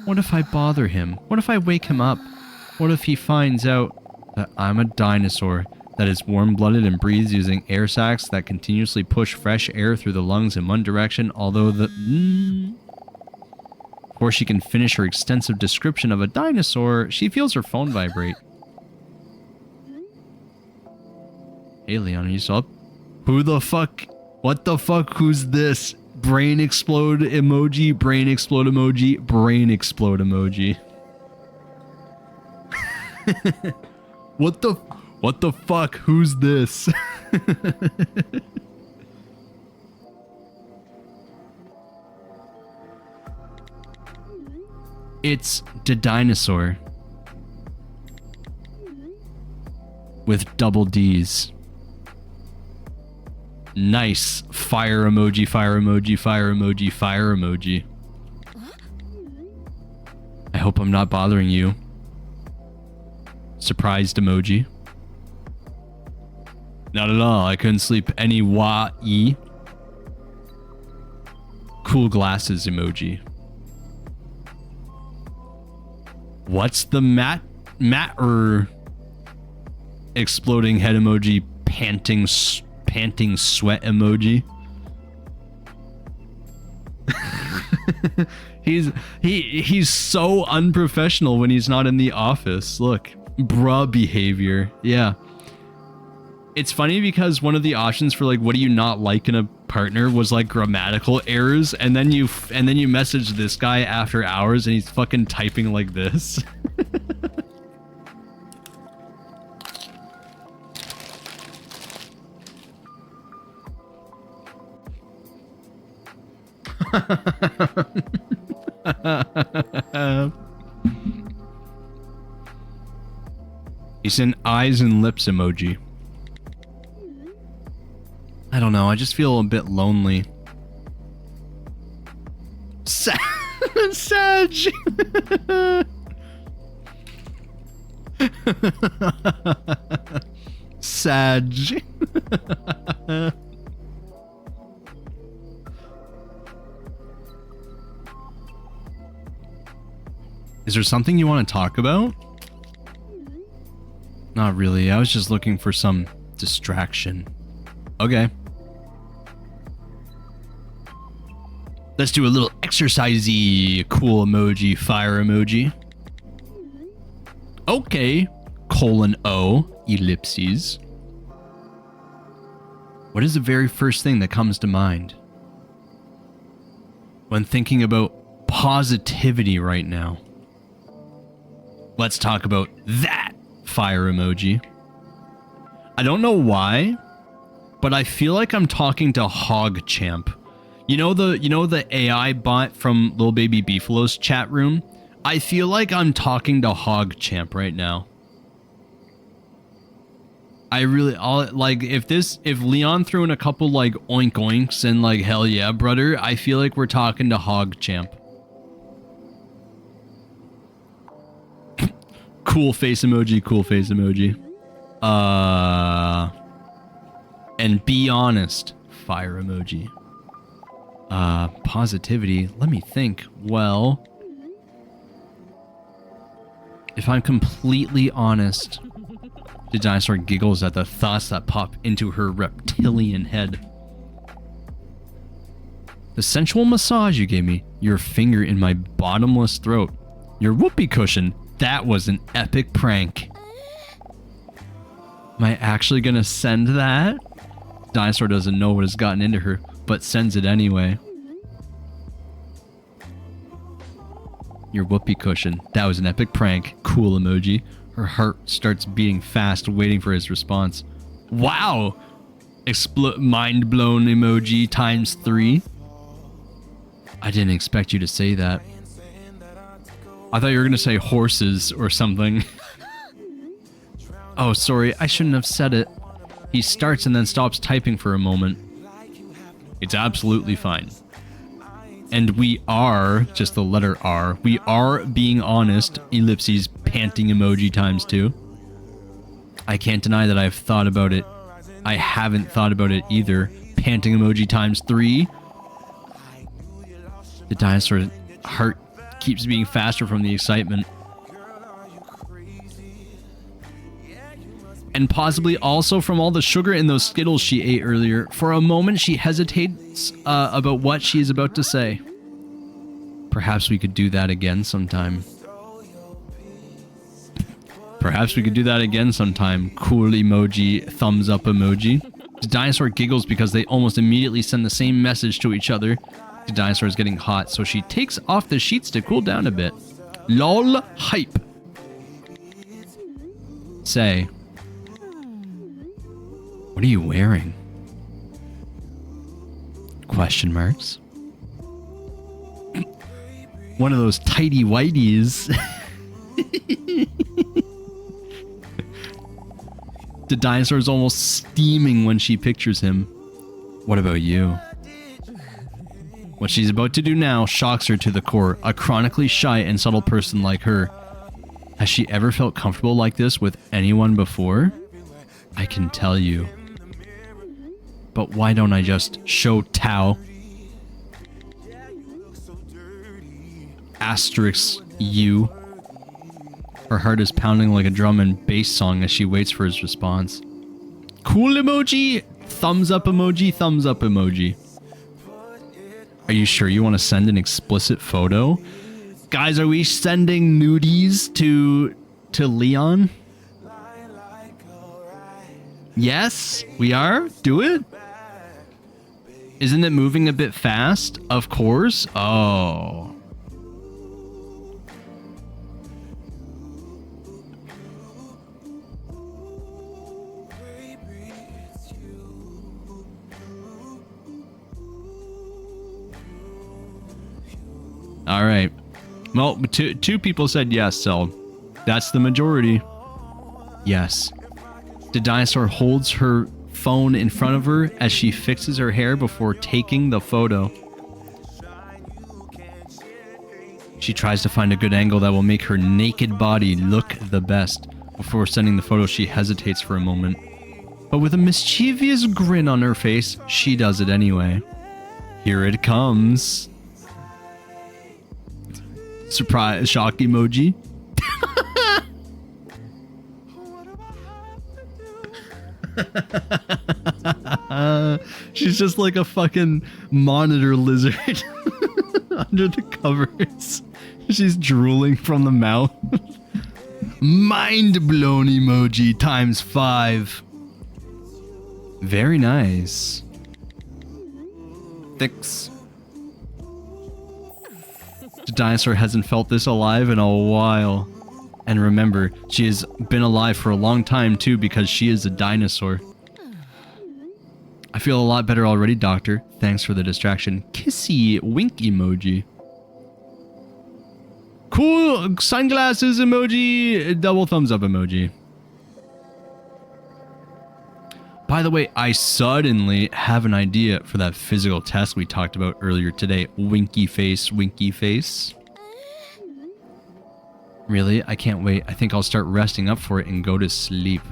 What if I bother him? What if I wake him up? What if he finds out that I'm a dinosaur that is warm-blooded and breathes using air sacs that continuously push fresh air through the lungs in one direction, although before she can finish her extensive description of a dinosaur, she feels her phone vibrate. Hey Leon, are you still up? Who the fuck? What the fuck? Who's this? Brain explode emoji, brain explode emoji, brain explode emoji. What the fuck? Who's this? It's DDinosaur. With double D's. Nice. Fire emoji, fire emoji, fire emoji, fire emoji. hope I'm not bothering you. Surprised emoji. Not at all. I couldn't sleep any wa-e. Cool glasses emoji. What's the matter? Exploding head emoji. Panting sweat emoji. He's so unprofessional when he's not in the office. Look, bruh behavior. Yeah. It's funny because one of the options for like what do you not like in a partner was like grammatical errors, and then you message this guy after hours and he's fucking typing like this. He sent eyes and lips emoji. I don't know. I just feel a bit lonely. Sag. Sag. Is there something you want to talk about? Not really. I was just looking for some distraction. Okay. Let's do a little exercisey. Cool emoji, fire emoji. Okay. :O, ellipses. What is the very first thing that comes to mind when thinking about positivity right now? Let's talk about that fire emoji. I don't know why, but I feel like I'm talking to HogChamp. You know the AI bot from Lil Baby Beefalo's chat room? I feel like I'm talking to HogChamp right now. If Leon threw in a couple like oink oinks and like hell yeah brother, I feel like we're talking to HogChamp. Cool face emoji, cool face emoji. And be honest, fire emoji. Positivity, let me think. Well, if I'm completely honest, the dinosaur giggles at the thoughts that pop into her reptilian head. The sensual massage you gave me, your finger in my bottomless throat, your whoopee cushion, that was an epic prank. Am I actually gonna send that? Dinosaur doesn't know what has gotten into her, but sends it anyway. Your whoopee cushion, that was an epic prank. Cool emoji. Her heart starts beating fast, waiting for his response. Wow! Mind blown emoji times 3. I didn't expect you to say that. I thought you were going to say horses or something. Oh, sorry, I shouldn't have said it. He starts and then stops typing for a moment. It's absolutely fine. And we are, just the letter R, we are being honest, ellipses, panting emoji times 2. I can't deny that I've thought about it. I haven't thought about it either. Panting emoji times 3. The dinosaur's heart keeps beating faster from the excitement. And possibly also from all the sugar in those Skittles she ate earlier. For a moment, she hesitates about what she is about to say. Perhaps we could do that again sometime. Perhaps we could do that again sometime. Cool emoji, thumbs up emoji. The dinosaur giggles because they almost immediately send the same message to each other. The dinosaur is getting hot, so she takes off the sheets to cool down a bit. LOL hype. Say. What are you wearing? Question marks. One of those tighty whities. The dinosaur is almost steaming when she pictures him. What about you? What she's about to do now shocks her to the core. A chronically shy and subtle person like her. Has she ever felt comfortable like this with anyone before? I can tell you. But why don't I just show Tao? Asterisk you. Her heart is pounding like a drum and bass song as she waits for his response. Cool emoji! Thumbs up emoji, thumbs up emoji. Are you sure you want to send an explicit photo? Guys, are we sending nudies to Leon? Yes, we are? Do it? Isn't it moving a bit fast? Of course. Oh. All right. Well, two people said yes, so that's the majority. Yes. DDinosaur holds her phone in front of her as she fixes her hair before taking the photo. She tries to find a good angle that will make her naked body look the best. Before sending the photo, she hesitates for a moment. But with a mischievous grin on her face, she does it anyway. Here it comes. Surprise shock emoji. She's just like a fucking monitor lizard under the covers. She's drooling from the mouth. Mind blown emoji times 5. Very nice. Thanks. The dinosaur hasn't felt this alive in a while. And remember, she has been alive for a long time too because she is a dinosaur. I feel a lot better already, Doctor. Thanks for the distraction. Kissy wink emoji. Cool sunglasses emoji. Double thumbs up emoji. By the way, I suddenly have an idea for that physical test we talked about earlier today. Winky face, winky face. Really? I can't wait. I think I'll start resting up for it and go to sleep.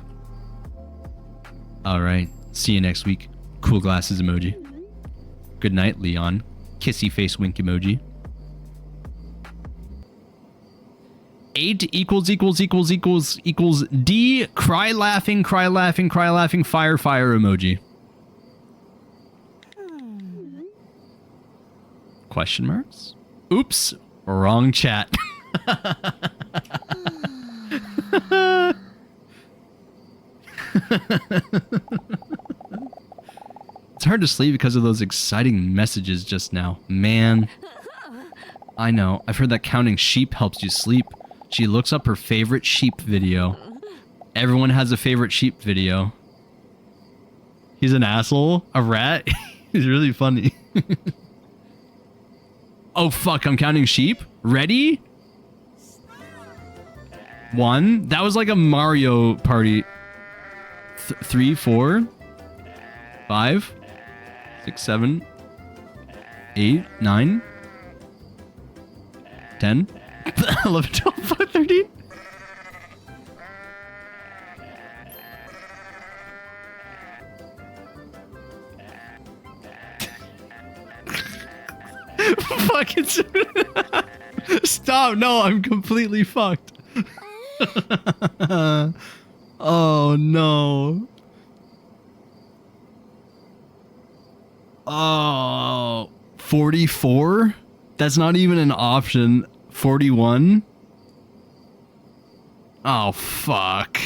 Alright. See you next week. Cool glasses emoji. Good night, Leon. Kissy face wink emoji. 8 equals D. Cry laughing, fire emoji. Question marks? Oops. Wrong chat. It's hard to sleep because of those exciting messages just now. Man. I know. I've heard that counting sheep helps you sleep. She looks up her favorite sheep video. Everyone has a favorite sheep video. He's an asshole? A rat? He's really funny. Oh fuck, I'm counting sheep? Ready? 1. That was like a Mario Party. 3, 4, 5, 6, 7, 8, 9, 10, 11, 12, 13. Fucking stop. No, I'm completely fucked. Oh no. Oh, 44? That's not even an option. 41? Oh, fuck.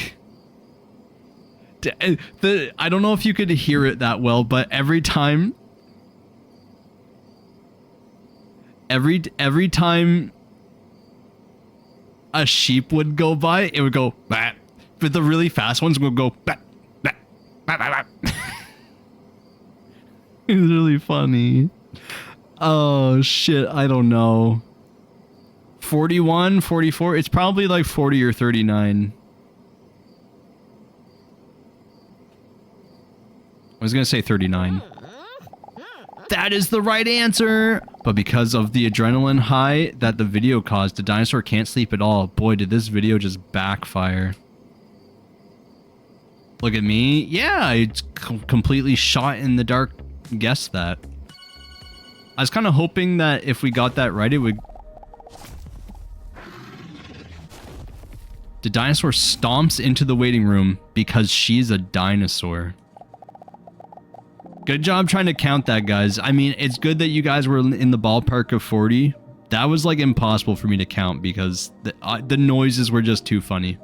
I don't know if you could hear it that well, but every time a sheep would go by, it would go bah. But the really fast ones would go bah, bah, bah, bah, bah. It's really funny. Oh shit, I don't know. 41, 44, it's probably like 40 or 39. I was gonna say 39. That is the right answer. But because of the adrenaline high that the video caused, the dinosaur can't sleep at all. Boy, did this video just backfire. Look at me. Yeah, I completely shot in the dark guessed that. I was kind of hoping that if we got that right, it would... The dinosaur stomps into the waiting room because she's a dinosaur. Good job trying to count that, guys. I mean, it's good that you guys were in the ballpark of 40. That was like impossible for me to count because the noises were just too funny.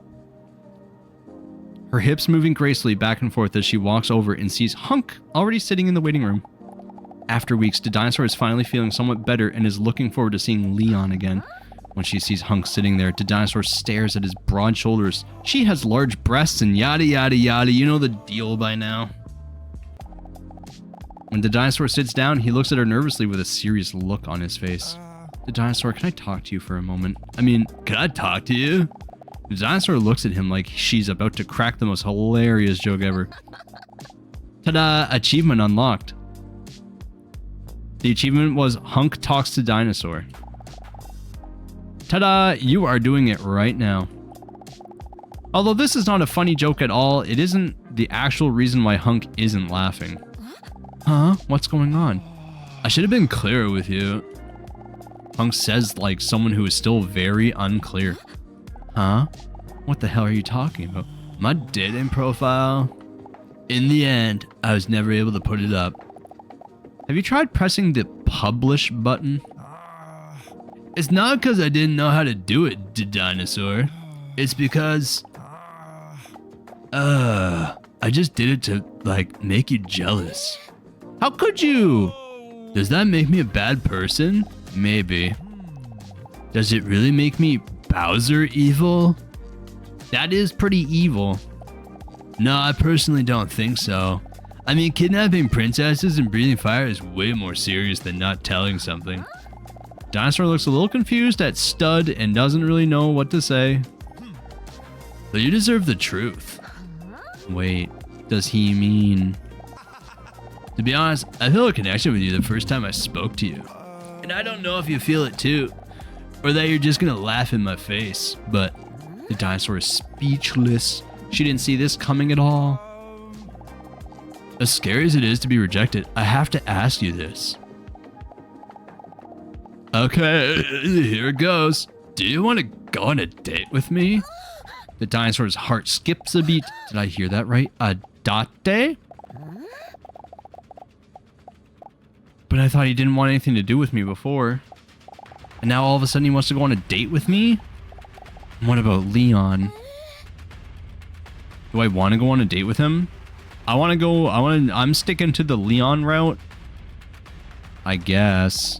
Her hips moving gracefully back and forth as she walks over and sees Hunk already sitting in the waiting room. After weeks, the dinosaur is finally feeling somewhat better and is looking forward to seeing Leon again. When she sees Hunk sitting there, the dinosaur stares at his broad shoulders. She has large breasts and yada yada yada. You know the deal by now. When the dinosaur sits down, he looks at her nervously with a serious look on his face. The dinosaur, can I talk to you for a moment? I mean, can I talk to you? The dinosaur looks at him like she's about to crack the most hilarious joke ever. Ta-da! Achievement unlocked. The achievement was Hunk talks to dinosaur. Ta-da! You are doing it right now. Although this is not a funny joke at all, it isn't the actual reason why Hunk isn't laughing. Huh? What's going on? I should have been clearer with you. Hunk says like someone who is still very unclear. Huh? What the hell are you talking about? My dating profile? In the end, I was never able to put it up. Have you tried pressing the publish button? It's not because I didn't know how to do it, dinosaur. It's because... I just did it to, like, make you jealous. How could you? Does that make me a bad person? Maybe. Does it really make me Bowser evil? That is pretty evil. No, I personally don't think so. I mean, kidnapping princesses and breathing fire is way more serious than not telling something. Dinosaur looks a little confused at Stud and doesn't really know what to say. But you deserve the truth. Wait, does he mean... To be honest, I feel a connection with you the first time I spoke to you. And I don't know if you feel it too, or that you're just gonna laugh in my face, but the dinosaur is speechless. She didn't see this coming at all. As scary as it is to be rejected, I have to ask you this. Okay, here it goes. Do you want to go on a date with me? The dinosaur's heart skips a beat. Did I hear that right? A date? But I thought he didn't want anything to do with me before. And now all of a sudden he wants to go on a date with me? And what about Leon? Do I want to go on a date with him? I'm sticking to the Leon route. I guess.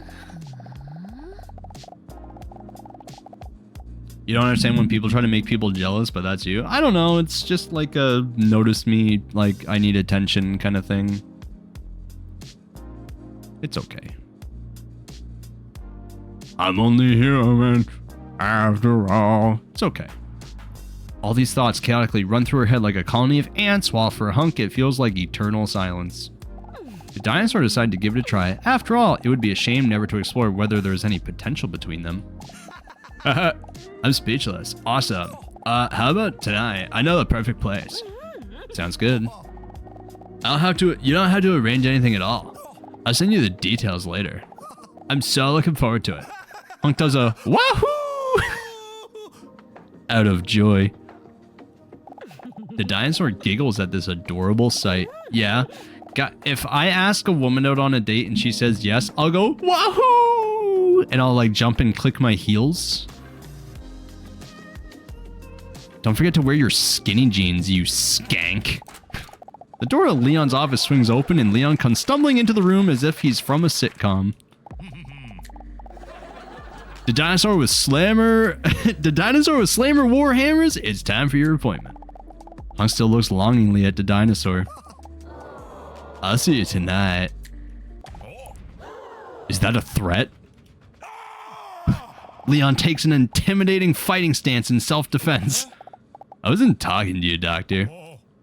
You don't understand when people try to make people jealous, but that's you? I don't know, it's just like a notice me, like I need attention kind of thing. It's okay. I'm only human, after all. It's okay. All these thoughts chaotically run through her head like a colony of ants, while for Hunk it feels like eternal silence. The dinosaur decided to give it a try. After all, it would be a shame never to explore whether there's any potential between them. I'm speechless. Awesome. How about tonight? I know the perfect place. Sounds good. You don't have to arrange anything at all. I'll send you the details later. I'm so looking forward to it. Hunk does a wahoo out of joy. The dinosaur giggles at this adorable sight. Yeah, if I ask a woman out on a date and she says yes, I'll go wahoo, and I'll like jump and click my heels. Don't forget to wear your skinny jeans, you skank. The door of Leon's office swings open and Leon comes stumbling into the room as if he's from a sitcom. The dinosaur with Slammer Warhammers, it's time for your appointment. Hunk still looks longingly at the dinosaur. I'll see you tonight. Is that a threat? Leon takes an intimidating fighting stance in self-defense. I wasn't talking to you, Doctor.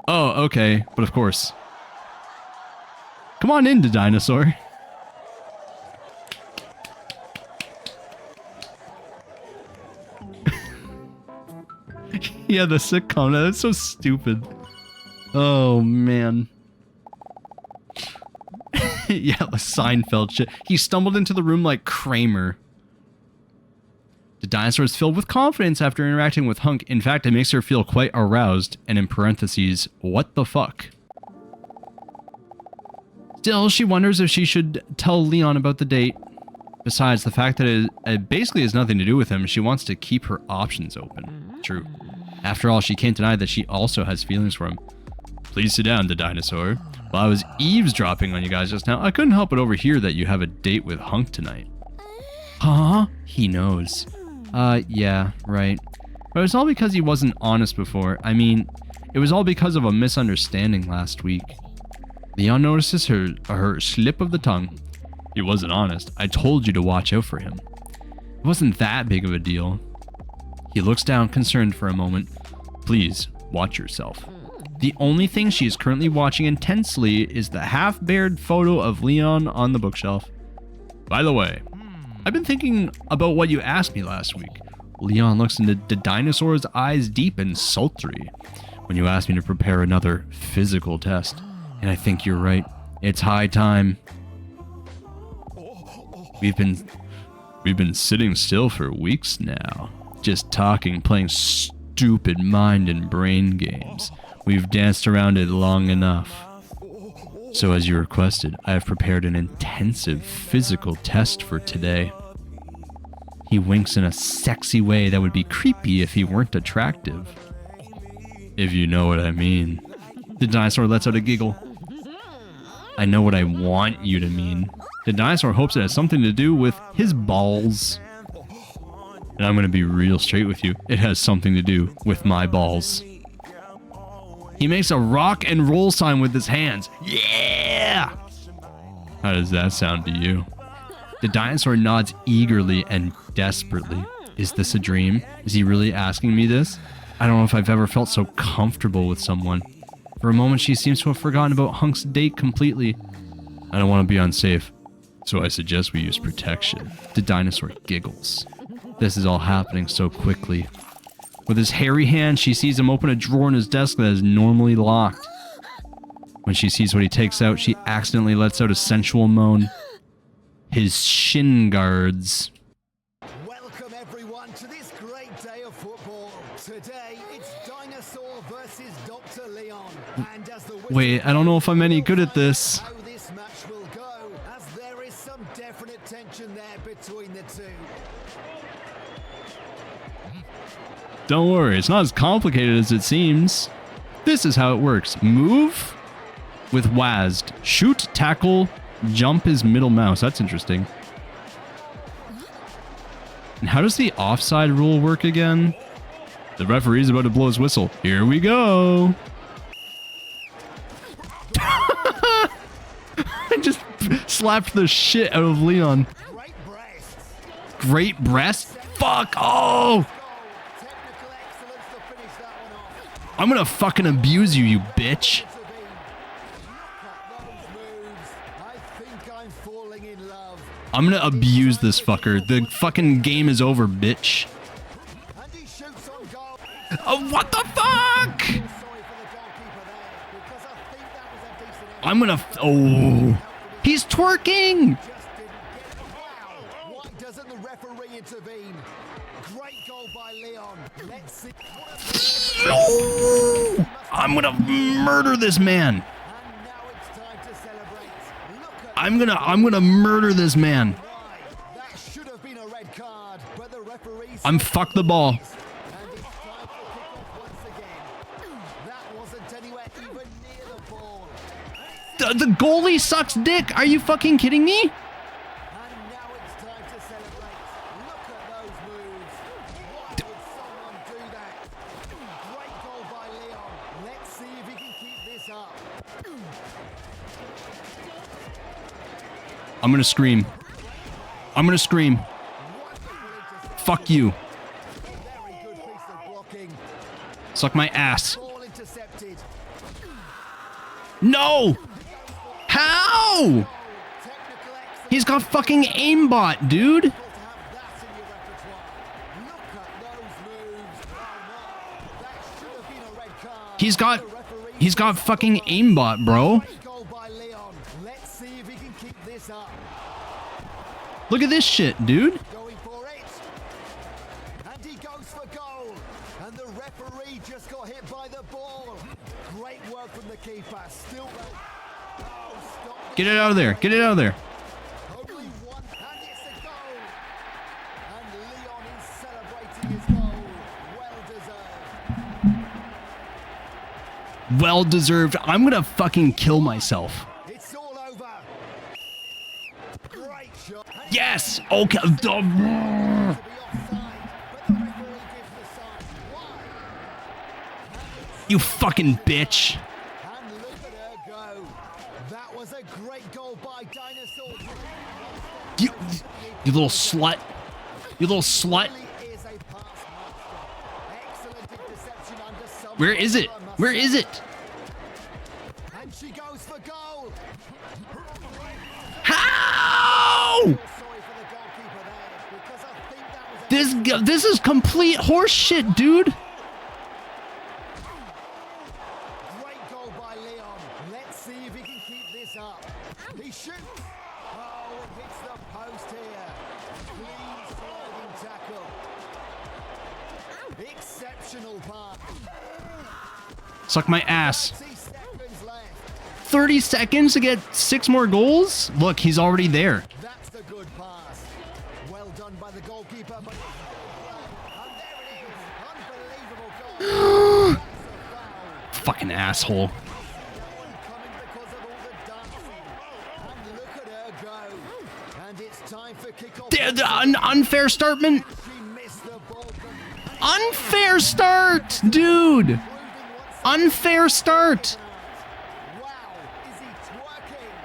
Oh, okay, but of course. Come on in, the dinosaur. Yeah, the sitcom. That's so stupid. Oh, man. Yeah, the Seinfeld shit. He stumbled into the room like Kramer. The dinosaur is filled with confidence after interacting with Hunk. In fact, it makes her feel quite aroused. And in parentheses, what the fuck? Still, she wonders if she should tell Leon about the date. Besides, the fact that it basically has nothing to do with him, she wants to keep her options open. True. After all, she can't deny that she also has feelings for him. Please sit down, the dinosaur. While I was eavesdropping on you guys just now, I couldn't help but overhear that you have a date with Hunk tonight. Huh? He knows. Yeah, right. But it was all because he wasn't honest before. I mean, it was all because of a misunderstanding last week. Leon notices her slip of the tongue. He wasn't honest. I told you to watch out for him. It wasn't that big of a deal. He looks down, concerned for a moment. Please, watch yourself. The only thing she is currently watching intensely is the half-bared photo of Leon on the bookshelf. By the way, I've been thinking about what you asked me last week. Leon looks into the dinosaur's eyes deep and sultry when you asked me to prepare another physical test. And I think you're right. It's high time. We've been sitting still for weeks now. Just talking, playing stupid mind and brain games. We've danced around it long enough. So as you requested, I have prepared an intensive physical test for today. He winks in a sexy way that would be creepy if he weren't attractive. If you know what I mean. The dinosaur lets out a giggle. I know what I want you to mean. The dinosaur hopes it has something to do with his balls. And I'm going to be real straight with you. It has something to do with my balls. He makes a rock and roll sign with his hands. Yeah! How does that sound to you? The dinosaur nods eagerly and desperately. Is this a dream? Is he really asking me this? I don't know if I've ever felt so comfortable with someone. For a moment, she seems to have forgotten about Hunk's date completely. I don't want to be unsafe, so I suggest we use protection. The dinosaur giggles. This is all happening so quickly. With his hairy hand, she sees him open a drawer in his desk that is normally locked. When she sees what he takes out, she accidentally lets out a sensual moan. His shin guards. Welcome everyone to this great day of football. Today it's Dinosaur versus Dr. Leon. And as the Wait, I don't know if I'm any good at this. how this match will go, as there is some definite tension there between the two. Don't worry, it's not as complicated as it seems. This is how it works. Move with WASD. Shoot, tackle, jump is middle mouse. That's interesting. And how does the offside rule work again? The referee's about to blow his whistle. Here we go. I just slapped the shit out of Leon. Great breasts. Great breast? Fuck. Oh. Technical excellence to finish that one off. I'm gonna fucking abuse you, you bitch. Look at those moves. I think I'm falling in love. I'm gonna abuse this fucker. The fucking game is over, bitch. And he shoots on goal. Oh, what the fuck? Sorry for the goalkeeper there, because I think that was a decent effort. I'm gonna... Oh. He's twerking. Just didn't get it. Wow. Why doesn't the referee intervene? Great goal by Leon. Let's see. Oh. I'm gonna murder this man. And now it's time to celebrate. Look at I'm gonna murder this man. that should have been a red card, but the referee I'm fuck the ball. and it's time to kick off once again. That wasn't anywhere even near the ball. The goalie sucks dick. Are you fucking kidding me? And now it's time to celebrate. Look at those moves. Why would someone do that? Great goal by Leon. Let's see if he can keep this up. I'm gonna scream. I'm gonna scream. Wonderful interception. Fuck you. Very good piece of blocking. Suck my ass. Ball intercepted. No! How? Technical excellence. He's got fucking aimbot, dude. To have that in your repertoire. Look at those moves. Oh no, that He's got fucking aimbot, bro. Great goal by Leon. Let's see if he can keep this up. Look at this shit, dude. Going for it. And he goes for goal. And the referee just got hit by the ball. Great work from the keeper. Still there. Oh, stop. Get it out of there. Get it out of there. Only one. And it's a goal. And Leon is celebrating his goal. Well deserved. Well deserved. I'm gonna fucking kill myself. It's all over. Great shot. And Yes. Okay. to be offside, but the referee gives the sign. Why? You fucking bitch. And look at her go. That was a great goal by Dinosaur. You little slut. You little slut. Really is a pass master. Excellent interception under some Where is it? pressure, I must Where say. is it? And she goes for goal. How? Sorry for the goalkeeper there, because I think that was a This is complete horse shit, dude. great goal by Leon. Let's see if he can keep this up. He shoots. Oh, it hits the post here. Clean sliding tackle. Exceptional pass. Suck my ass. 30 seconds left. 30 seconds to get 6 more goals? Look, he's already there. That's the good pass. Well done by the goalkeeper. But and there it is. Unbelievable goal. That's a foul. Fucking asshole. Coming because of all the dancing. And look at her go. And it's time for kickoff. Unfair start, man. She missed the ball. Unfair start, dude. Unfair start. Wow, is he twerking?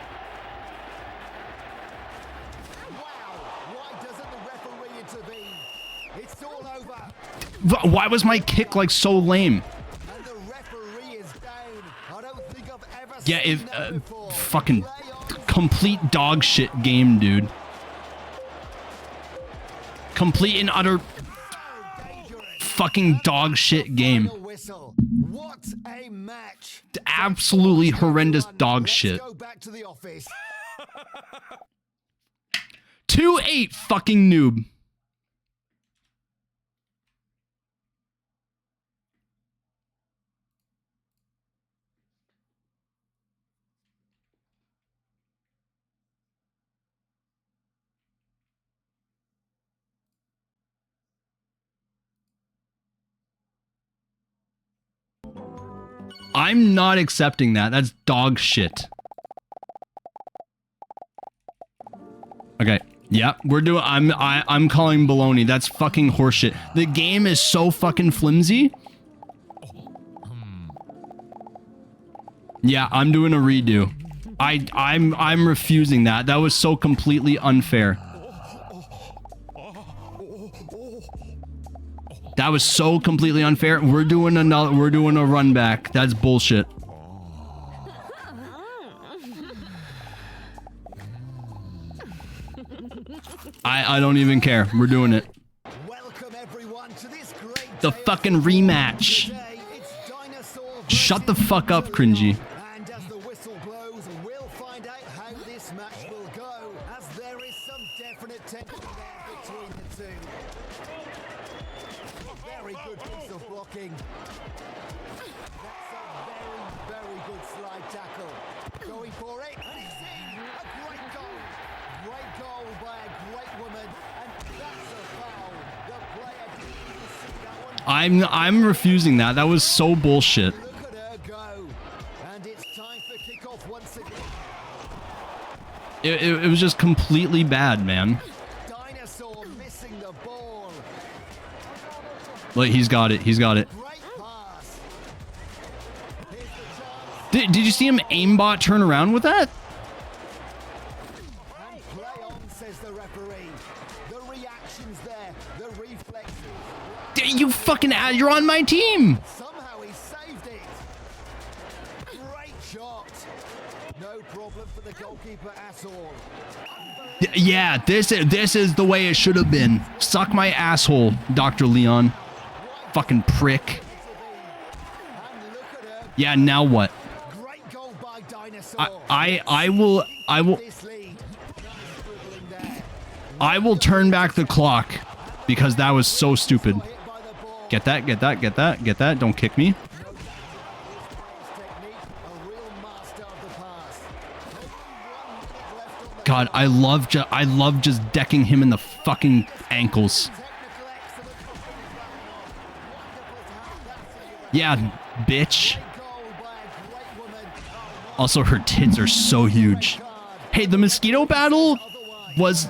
Wow, why doesn't the referee intervene? It's all over. Why was my kick like so lame? And the referee is down. I don't think I've ever Yeah, seen if that before. fucking Play on. complete dog shit game, dude. Complete and utter Dangerous. fucking dog shit game. Final whistle. What a match. Absolutely horrendous dog Let's shit. go back to the office. 2-8 fucking noob. I'm not accepting that. That's dog shit. Okay. Yeah, we're doing. I'm calling baloney. That's fucking horseshit. The game is so fucking flimsy. Yeah, I'm doing a redo. I'm refusing that. That was so completely unfair. That was so completely unfair. We're doing a run back. That's bullshit. I don't even care. We're doing it. Welcome everyone to this great The day. fucking rematch. Today, it's Dinosaur Shut the versus fuck up, Zoo. cringy. And as the whistle blows, we'll find out how this match will go, as there is some definite tension there between the two. Very good piece of blocking. That's a very, very good slide tackle. Going for it, and he's in. A great goal. Great goal by a great woman, and that's a foul. The player didn't even see that one. I'm refusing that. That was so bullshit. Look at her go. And it's time for kickoff once again. It was just completely bad, man. Dinosaur missing the ball. Like he's got it. He's got it. Great pass. Here's the chance. Did you see him aimbot turn around with that? And play on, says the referee. The reactions there. The reflexes. You fucking you're on my team. Somehow he saved it. Great shot. No problem for the goalkeeper at all. Yeah, this is the way it should have been. Suck my asshole, Dr. Leon. Fucking prick. And look at Yeah, now what? Great goal by Dinosaur. This lead. Dribbling there. I will turn back the clock because that was so stupid. Hit by the ball. Get that, get that, get that, get that. Don't kick me. Technique, a real master of the pass. Only 1 minute left on the God, I love just decking him in the fucking ankles. technical excellence. Yeah, bitch. Goal by a great woman. Also, her tits are so huge. Hey, the mosquito battle was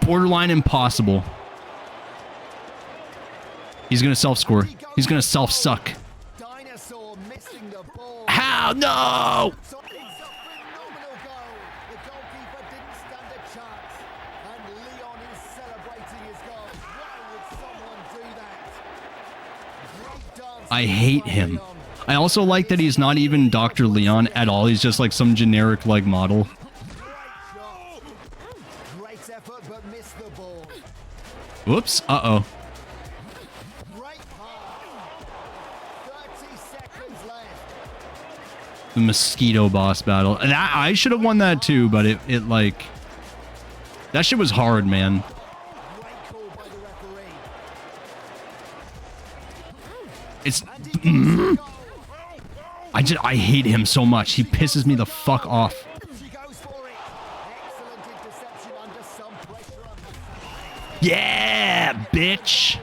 borderline impossible. He's gonna self-score. He's gonna self-suck. Dinosaur missing the ball. How? No! So it's a phenomenal goal. The goalkeeper didn't stand a chance. And Leon is celebrating his goal. Why would someone do that? Great dance I hate by him. Leon. I also like that he's not even Dr. Leon at all. He's just like some generic like model. Great shot. Great effort, but missed the ball. Whoops. Uh-oh. Great pass. 30 seconds left. The mosquito boss battle. That, I should have won that too, but it like... That shit was hard, man. Great call by the referee. It's... And he gets the goal. I hate him so much. He pisses me the fuck off. She goes for it. Excellent interception under some pressure on the side. Yeah, bitch.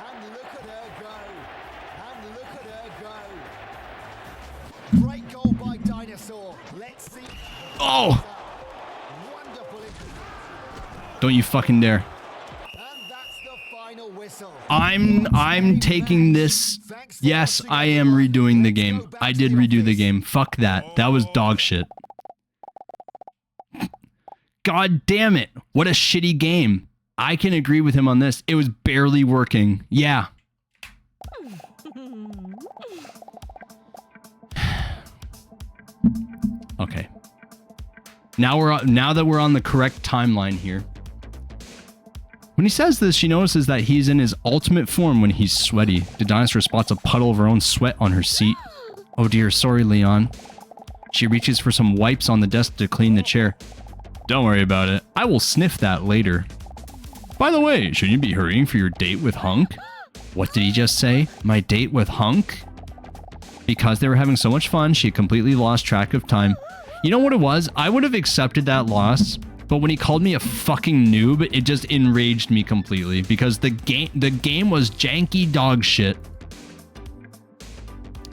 And look at her go. And look at her go. Great goal by Dinosaur. Let's see. Oh, Wonderful interception. don't you fucking dare. And that's the final whistle. I'm taking this. Yes, I am redoing the game. I did redo the game. Fuck that. That was dog shit. God damn it. What a shitty game. I can agree with him on this. It was barely working. Yeah. Okay. Now that we're on the correct timeline here. When he says this, she notices that he's in his ultimate form when he's sweaty. The dinosaur spots a puddle of her own sweat on her seat. Oh dear, sorry, Leon. She reaches for some wipes on the desk to clean the chair. Don't worry about it. I will sniff that later. By the way, shouldn't you be hurrying for your date with Hunk? What did he just say? My date with Hunk? Because they were having so much fun, she completely lost track of time. You know what it was? I would have accepted that loss, but when he called me a fucking noob, it just enraged me completely because the game was janky dog shit.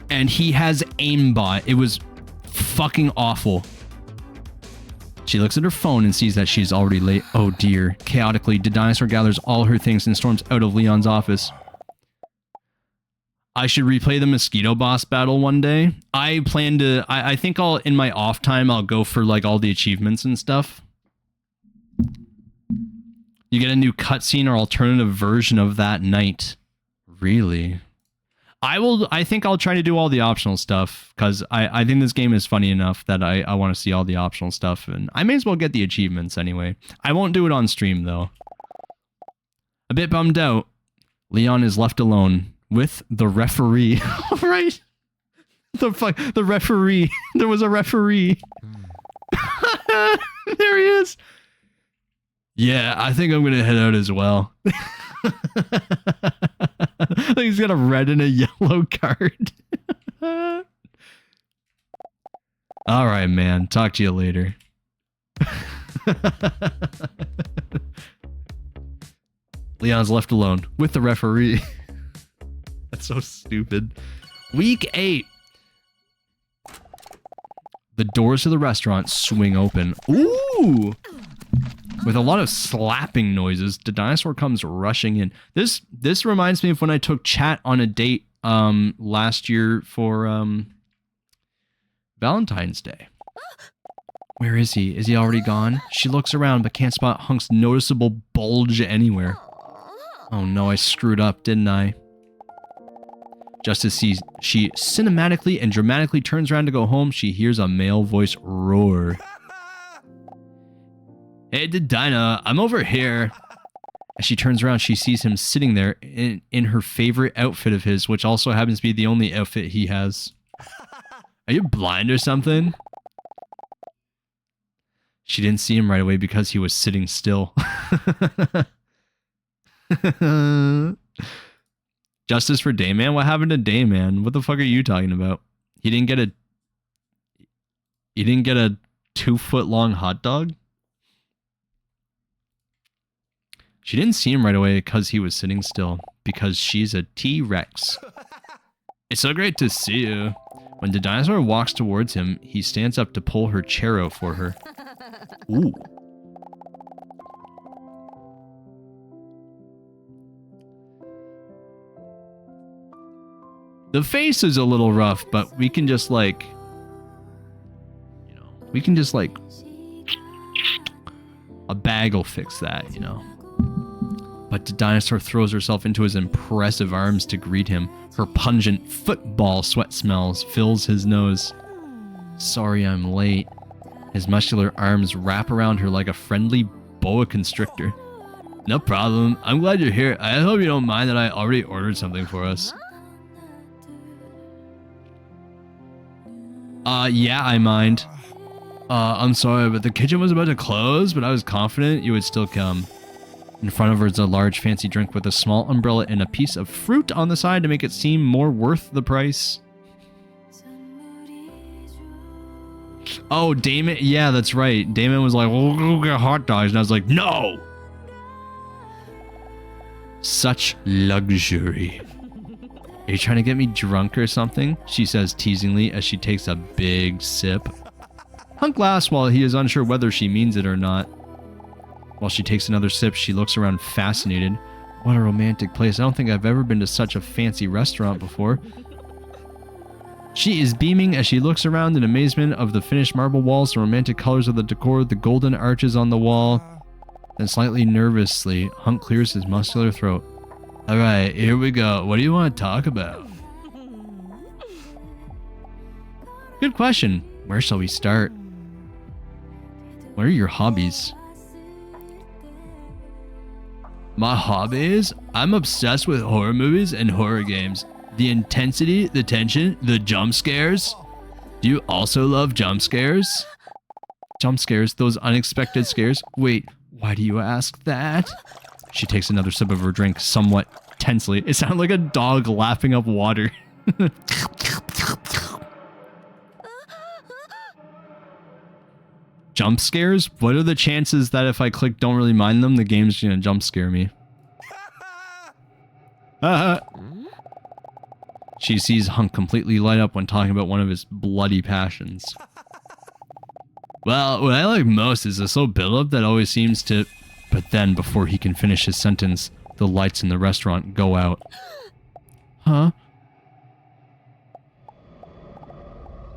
And he has aimbot. It was fucking awful. She looks at her phone and sees that she's already late. Oh dear. Chaotically, DDinosaur gathers all her things and storms out of Leon's office. I should replay the mosquito boss battle one day. I plan to... I think I'll, in my off time, I'll go for like all the achievements and stuff. You get a new cutscene or alternative version of that night. Really? I think I'll try to do all the optional stuff because I think this game is funny enough that I want to see all the optional stuff, and I may as well get the achievements anyway. I won't do it on stream though. A bit bummed out, Leon is left alone with the referee. Right? The referee. There was a referee. There he is. Yeah, I think I'm gonna head out as well. He's got a red and a yellow card. All right, man. Talk to you later. Leon's left alone with the referee. That's so stupid. Week 8. The doors of the restaurant swing open. Ooh! With a lot of slapping noises, the dinosaur comes rushing in. This reminds me of when I took Chat on a date last year for Valentine's Day. Where is he? Is he already gone? She looks around but can't spot Hunk's noticeable bulge anywhere. Oh no, I screwed up, didn't I? Just as she cinematically and dramatically turns around to go home, she hears a male voice roar. Hey, Dino, I'm over here. As she turns around, she sees him sitting there in her favorite outfit of his, which also happens to be the only outfit he has. Are you blind or something? She didn't see him right away because he was sitting still. Justice for Dayman? What happened to Dayman? What the fuck are you talking about? He didn't get a 2-foot long hot dog? She didn't see him right away because he was sitting still. Because she's a T-Rex. It's so great to see you. When the dinosaur walks towards him, he stands up to pull her chair out for her. Ooh. The face is a little rough, but we can just like... You know, we can just like... A bag will fix that, you know. But the dinosaur throws herself into his impressive arms to greet him. Her pungent football sweat smells fills his nose. Sorry I'm late. His muscular arms wrap around her like a friendly boa constrictor. No problem. I'm glad you're here. I hope you don't mind that I already ordered something for us. Yeah, I mind. I'm sorry, but the kitchen was about to close, but I was confident you would still come. In front of her is a large fancy drink with a small umbrella and a piece of fruit on the side to make it seem more worth the price. Oh, Damon. Yeah, that's right. Damon was like, we'll go get hot dogs. And I was like, no! Such luxury. Are you trying to get me drunk or something? She says teasingly as she takes a big sip. Hunk laughs while he is unsure whether she means it or not. While she takes another sip, she looks around fascinated. What a romantic place. I don't think I've ever been to such a fancy restaurant before. She is beaming as she looks around in amazement of the finished marble walls, the romantic colors of the decor, the golden arches on the wall. Then slightly nervously, Hunk clears his muscular throat. Alright, here we go. What do you want to talk about? Good question. Where shall we start? What are your hobbies? My hobbies? I'm obsessed with horror movies and horror games. The intensity, the tension, the jump scares. Do you also love jump scares? Jump scares, those unexpected scares. Wait, why do you ask that? She takes another sip of her drink somewhat tensely. It sounded like a dog lapping up water. Jump scares? What are the chances that if I click don't really mind them, the game's gonna jump scare me? She sees Hunk completely light up when talking about one of his bloody passions. Well, what I like most is the slow build-up that always seems to... But then, before he can finish his sentence, the lights in the restaurant go out. Huh?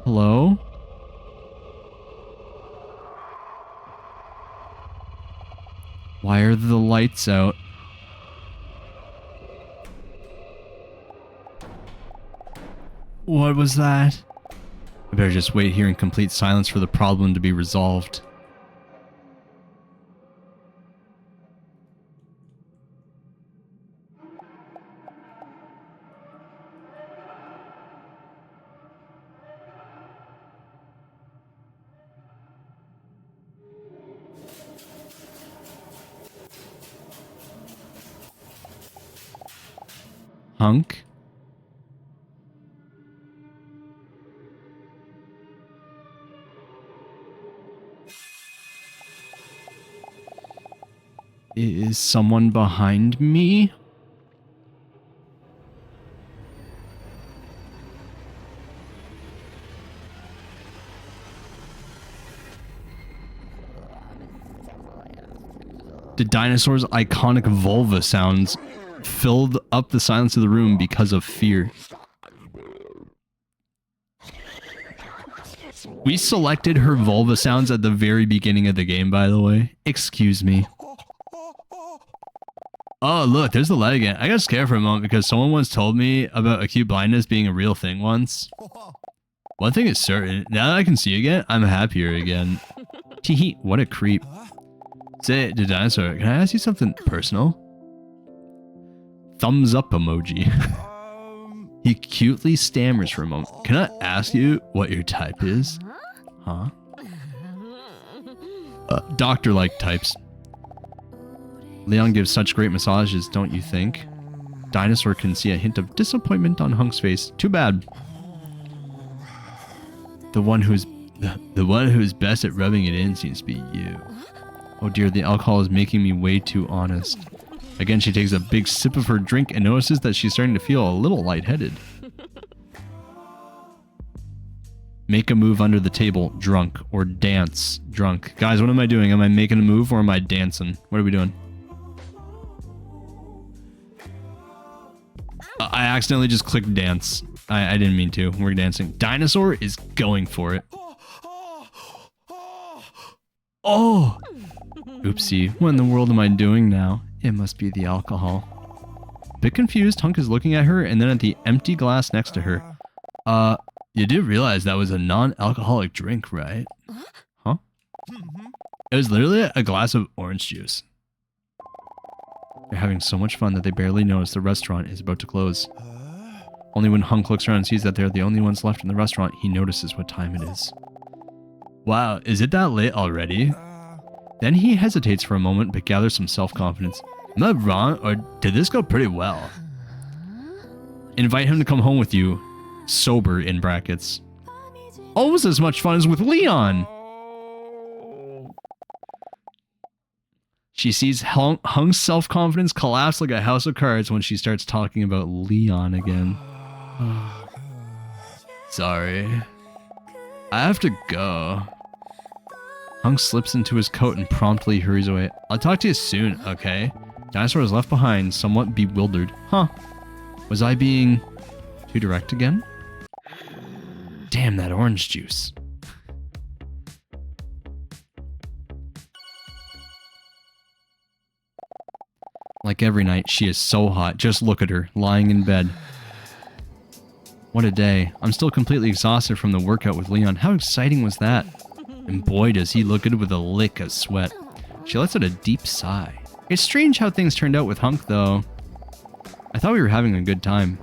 Hello? Why are the lights out? What was that? I better just wait here in complete silence for the problem to be resolved. Hunk? Is someone behind me? The dinosaur's iconic vulva sounds filled up the silence of the room because of fear. We selected her vulva sounds at the very beginning of the game, by the way. Excuse me. Oh, look, there's the light again. I got scared for a moment because someone once told me about acute blindness being a real thing once. One thing is certain, now that I can see again, I'm happier again. Teehee, what a creep. Say, the dinosaur, can I ask you something personal? thumbs up emoji. He cutely stammers for a moment. Can I ask you what your type is? Huh? Doctor-like types. Leon gives such great massages, don't you think? Dinosaur can see a hint of disappointment on Hunk's face. Too bad. The one who's best at rubbing it in seems to be you. Oh dear, the alcohol is making me way too honest. Again, she takes a big sip of her drink and notices that she's starting to feel a little lightheaded. Make a move under the table, drunk, or dance, drunk. Guys, what am I doing? Am I making a move or am I dancing? What are we doing? I accidentally just clicked dance. I didn't mean to. We're dancing. Dinosaur is going for it. Oh! Oopsie. What in the world am I doing now? It must be the alcohol. A bit confused, Hunk is looking at her and then at the empty glass next to her. You do realize that was a non-alcoholic drink, right? Huh? It was literally a glass of orange juice. They're having so much fun that they barely notice the restaurant is about to close. Only when Hunk looks around and sees that they're the only ones left in the restaurant, he notices what time it is. Wow, is it that late already? Then he hesitates for a moment but gathers some self-confidence. Am I wrong, or did this go pretty well? Invite him to come home with you. Sober, in brackets. Almost as much fun as with Leon! She sees Hunk's self-confidence collapse like a house of cards when she starts talking about Leon again. Sorry. I have to go. Hunk slips into his coat and promptly hurries away. I'll talk to you soon, okay? Dinosaur is left behind, somewhat bewildered. Huh. Was I being too direct again? Damn that orange juice. Like every night, she is so hot. Just look at her, lying in bed. What a day. I'm still completely exhausted from the workout with Leon. How exciting was that? And boy, does he look good with a lick of sweat. She lets out a deep sigh. It's strange how things turned out with Hunk, though. I thought we were having a good time.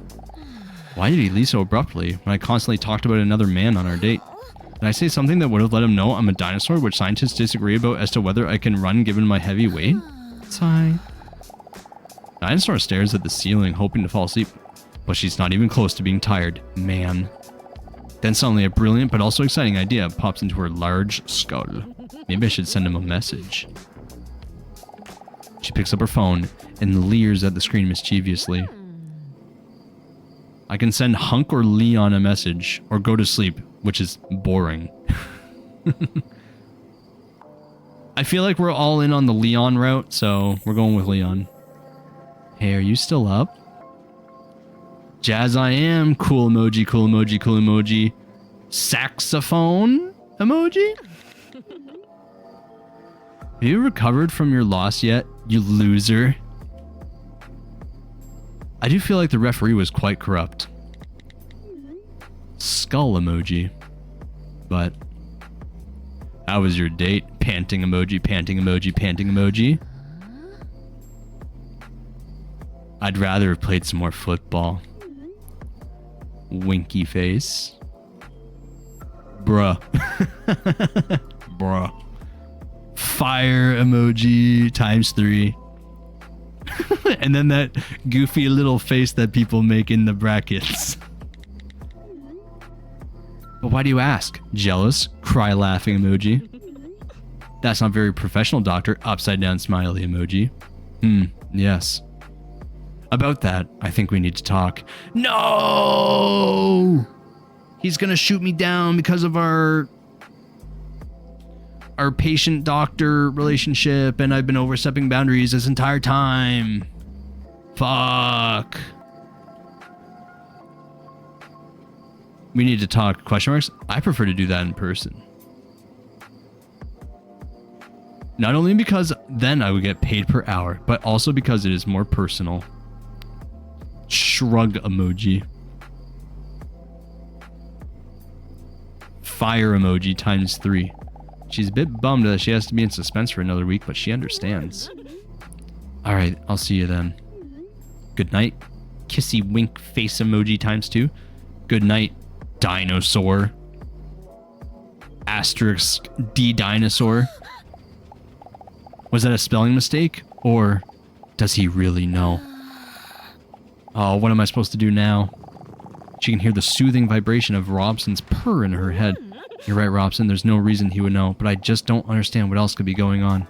Why did he leave so abruptly when I constantly talked about another man on our date? Did I say something that would have let him know I'm a dinosaur, which scientists disagree about as to whether I can run given my heavy weight? Sigh. Dinosaur stares at the ceiling, hoping to fall asleep, but she's not even close to being tired. Man. Then suddenly a brilliant but also exciting idea pops into her large skull. Maybe I should send him a message. She picks up her phone and leers at the screen mischievously. I can send Hunk or Leon a message, or go to sleep, which is boring. I feel like we're all in on the Leon route, so we're going with Leon. Hey, are you still up? Jazz I am. Cool emoji, cool emoji, cool emoji. Saxophone emoji? Have you recovered from your loss yet, you loser? I do feel like the referee was quite corrupt. Skull emoji. But how was your date? Panting emoji, panting emoji, panting emoji. I'd rather have played some more football. Winky face. Bruh. Bruh. Fire emoji times 3. And then that goofy little face that people make in the brackets. But why do you ask? Jealous? Cry laughing emoji. That's not very professional, doctor. Upside down smiley emoji. Yes. About that, I think we need to talk. No! He's gonna shoot me down because of our patient-doctor relationship, and I've been overstepping boundaries this entire time. Fuck. We need to talk, question marks? I prefer to do that in person. Not only because then I would get paid per hour, but also because it is more personal. Shrug emoji. Fire emoji times 3. She's a bit bummed that she has to be in suspense for another week, but she understands. Alright, I'll see you then. Good night. Kissy wink face emoji ×2. Good night, dinosaur. Asterisk DDinosaur. Was that a spelling mistake? Or does he really know? Oh, what am I supposed to do now? She can hear the soothing vibration of Robson's purr in her head. You're right, Robson. There's no reason he would know, but I just don't understand what else could be going on.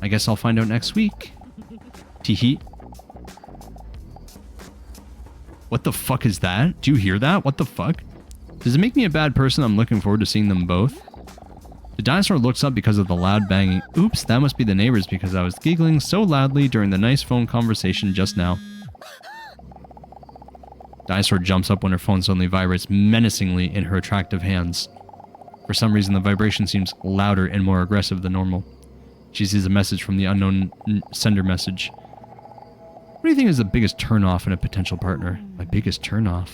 I guess I'll find out next week. Teehee. What the fuck is that? Do you hear that? What the fuck? Does it make me a bad person? I'm looking forward to seeing them both. The dinosaur looks up because of the loud banging. Oops, that must be the neighbors because I was giggling so loudly during the nice phone conversation just now. Dinosaur jumps up when her phone suddenly vibrates menacingly in her attractive hands. For some reason, the vibration seems louder and more aggressive than normal. She sees a message from the unknown sender message. What do you think is the biggest turnoff in a potential partner? My biggest turnoff?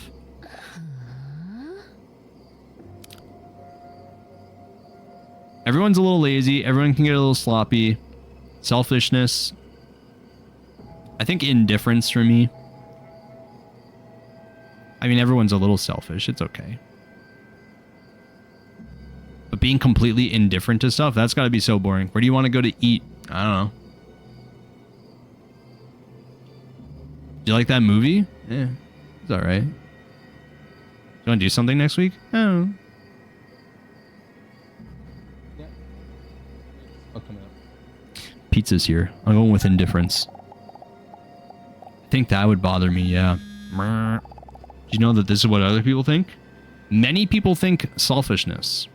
Everyone's a little lazy. Everyone can get a little sloppy. Selfishness. I think indifference for me. I mean, everyone's a little selfish. It's okay. But being completely indifferent to stuff, that's got to be so boring. Where do you want to go to eat? I don't know. Do you like that movie? Yeah, it's alright. You want to do something next week? Oh. Yeah. I'll come out. Pizza's here. I'm going with indifference. I think that would bother me, yeah. Do you know that this is what other people think? Many people think selfishness.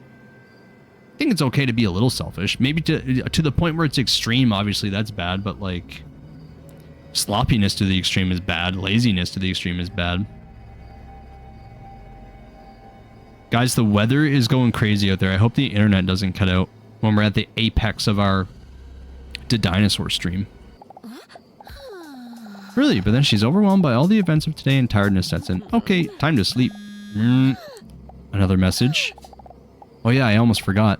I think it's okay to be a little selfish. Maybe to the point where it's extreme, obviously that's bad, but like sloppiness to the extreme is bad. Laziness to the extreme is bad. Guys, the weather is going crazy out there. I hope the internet doesn't cut out when we're at the apex of our DDinosaur stream. Really, but then she's overwhelmed by all the events of today and tiredness sets in. Okay, time to sleep. Another message. Oh yeah, I almost forgot.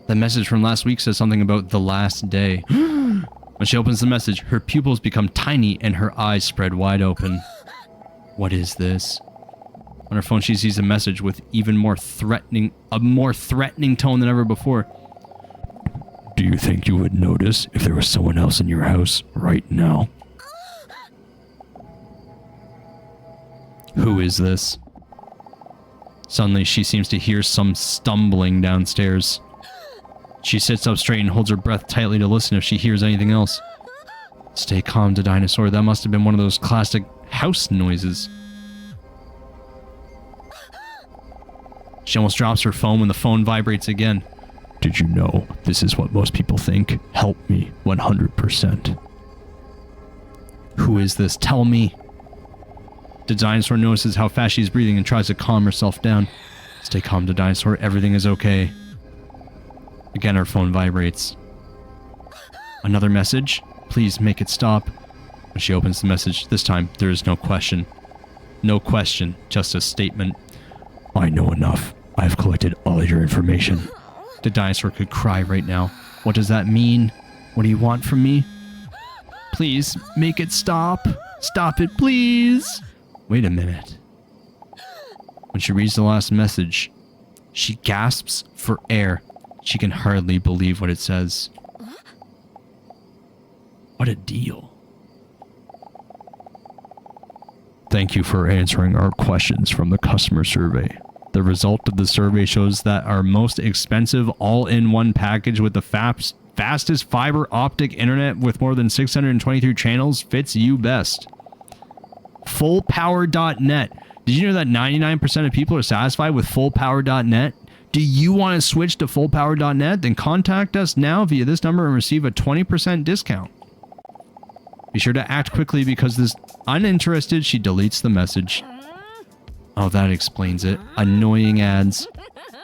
The message from last week says something about the last day. When she opens the message, her pupils become tiny and her eyes spread wide open. What is this? On her phone, she sees a message with even more threatening, a more threatening tone than ever before. Do you think you would notice if there was someone else in your house right now? Who is this? Suddenly, she seems to hear some stumbling downstairs. She sits up straight and holds her breath tightly to listen if she hears anything else. Stay calm, DDinosaur. That must have been one of those classic house noises. She almost drops her phone when the phone vibrates again. Did you know this is what most people think? Help me 100%. Who is this? Tell me. DDinosaur notices how fast she's breathing and tries to calm herself down. Stay calm, DDinosaur. Everything is okay. Again, her phone vibrates. Another message? Please make it stop. When she opens the message, this time there is no question. No question, just a statement. I know enough. I've collected all your information. The dinosaur could cry right now. What does that mean? What do you want from me? Please, make it stop. Stop it, please. Wait a minute. When she reads the last message, she gasps for air. She can hardly believe what it says. What a deal. Thank you for answering our questions from the customer survey. The result of the survey shows that our most expensive all-in-one package with the fastest fiber optic internet with more than 623 channels fits you best. Fullpower.net. Did you know that 99% of people are satisfied with fullpower.net? Do you want to switch to fullpower.net? Then contact us now via this number and receive a 20% discount. Be sure to act quickly because this uninterested, she deletes the message. Oh, that explains it. Annoying ads.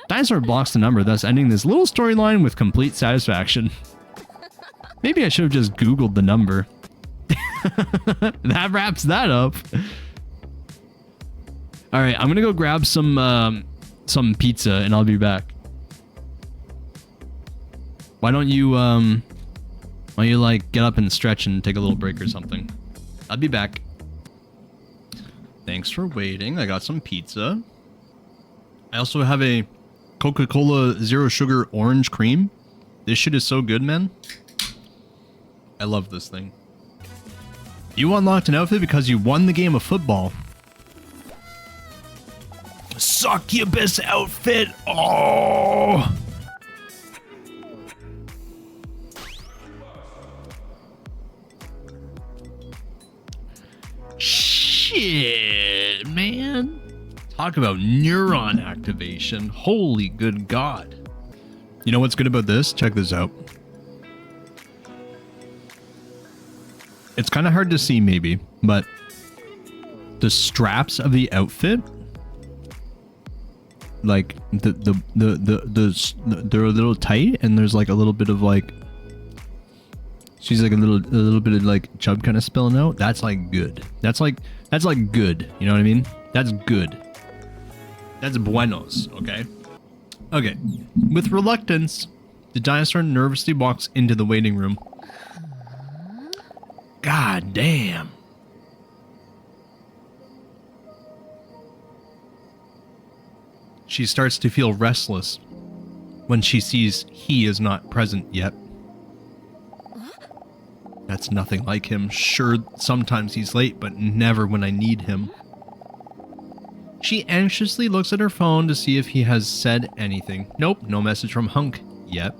Dinosaur blocks the number, thus ending this little storyline with complete satisfaction. Maybe I should have just Googled the number. That wraps that up. All right, I'm going to go grab some pizza and I'll be back. Why don't you Why don't you like get up and stretch and take a little break or something? I'll be back. Thanks for waiting. I got some pizza. I also have a Coca-Cola Zero Sugar Orange Cream. This shit is so good, man. I love this thing. You unlocked an outfit because you won the game of football. Succubus outfit. Oh. Shit, man. Talk about neuron activation. Holy good God. You know what's good about this? Check this out. It's kind of hard to see maybe, but the straps of the outfit, like they're a little tight, and there's like a little bit of like, she's like a little bit of like chub kind of spilling out. That's like good. That's like good. You know what I mean? That's good. That's buenos. Okay. Okay. With reluctance, the dinosaur nervously walks into the waiting room. God damn. She starts to feel restless when she sees he is not present yet. That's nothing like him. Sure, sometimes he's late, but never when I need him. She anxiously looks at her phone to see if he has said anything. Nope, no message from Hunk yet.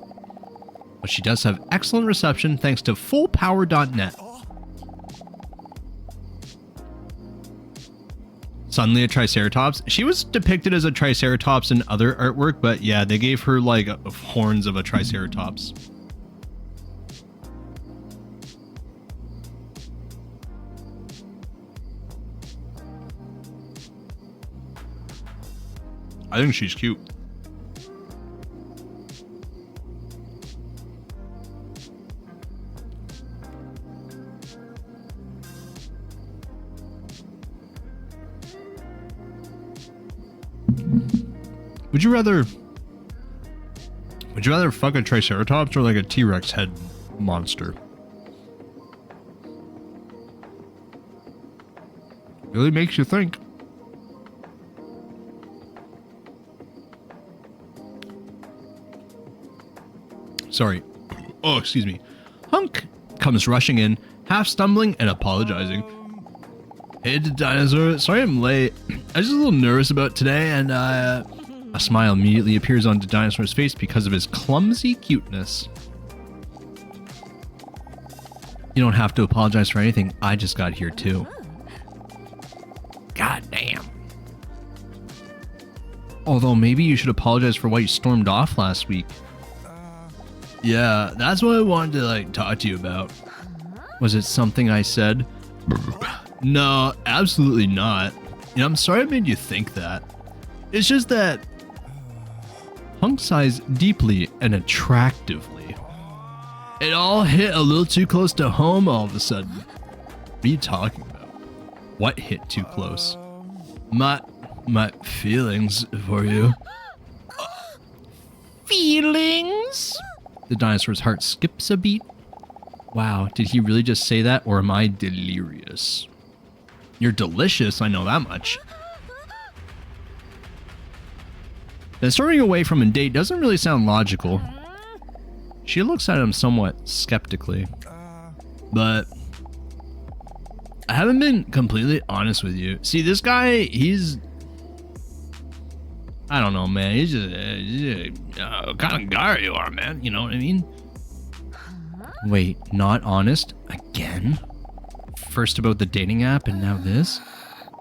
But she does have excellent reception thanks to fullpower.net. Suddenly a Triceratops. She was depicted as a Triceratops in other artwork, but yeah, they gave her like horns of a Triceratops. I think she's cute. Would you rather fuck a Triceratops or like a T-Rex head monster? Really makes you think. Sorry. Oh, excuse me. Hunk comes rushing in, half stumbling and apologizing. Hey, Dinosaur. Sorry I'm late. I was just a little nervous about today, and a smile immediately appears on Dinosaur's face because of his clumsy cuteness. You don't have to apologize for anything. I just got here too. God damn. Although maybe you should apologize for why you stormed off last week. Yeah, that's what I wanted to like talk to you about. Was it something I said? No, absolutely not. You know, I'm sorry I made you think that. It's just that Hunk sighs deeply and attractively. It all hit a little too close to home all of a sudden. What are you talking about? What hit too close? My feelings for you. Feelings? The dinosaur's heart skips a beat. Wow, did he really just say that, or am I delirious? You're delicious, I know that much. Then storming away from a date doesn't really sound logical. She looks at him somewhat skeptically. But I haven't been completely honest with you. See, this guy, he's... I don't know, man. He's just kind of guy you are, man. You know what I mean? Wait, not honest? Again? First about the dating app and now this?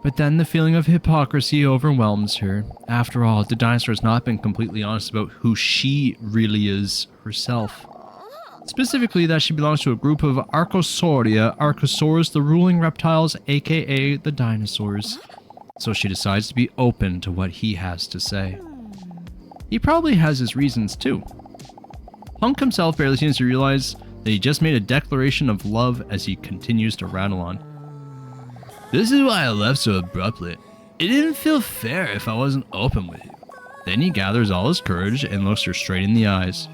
But then the feeling of hypocrisy overwhelms her. After all, the dinosaur has not been completely honest about who she really is herself. Specifically, that she belongs to a group of Archosauria, Archosaurs, the ruling reptiles, aka the dinosaurs. So she decides to be open to what he has to say. He probably has his reasons too. Hunk himself barely seems to realize that he just made a declaration of love as he continues to rattle on. This is why I left so abruptly. It didn't feel fair if I wasn't open with you. Then he gathers all his courage and looks her straight in the eyes.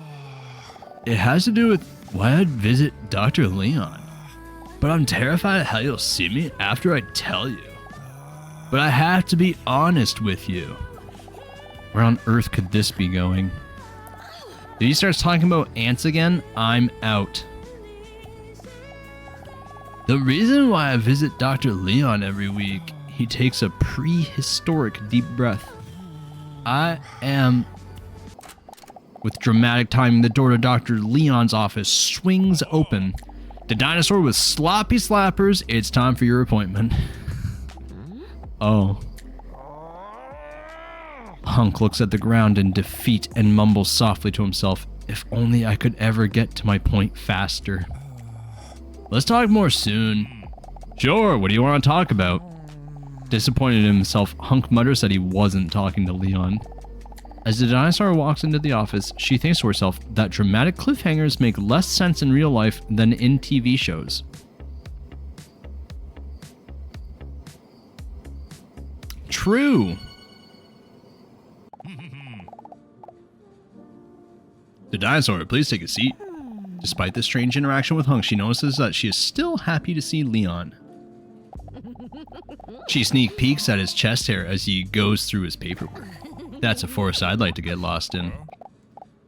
It has to do with why I'd visit Dr. Leon. But I'm terrified of how you'll see me after I tell you. But I have to be honest with you. Where on earth could this be going? If he starts talking about ants again, I'm out. The reason why I visit Dr. Leon every week, he takes a prehistoric deep breath. I am... With dramatic timing, the door to Dr. Leon's office swings open. The dinosaur with sloppy slappers, it's time for your appointment. Oh. Hunk looks at the ground in defeat and mumbles softly to himself, if only I could ever get to my point faster. Let's talk more soon. Sure, what do you want to talk about? Disappointed in himself, Hunk mutters that he wasn't talking to Leon. As the dinosaur walks into the office, she thinks to herself that dramatic cliffhangers make less sense in real life than in TV shows. True. The dinosaur, please take a seat. Despite this strange interaction with Hunk, she notices that she is still happy to see Leon. She sneak peeks at his chest hair as he goes through his paperwork. That's a forest I'd like to get lost in.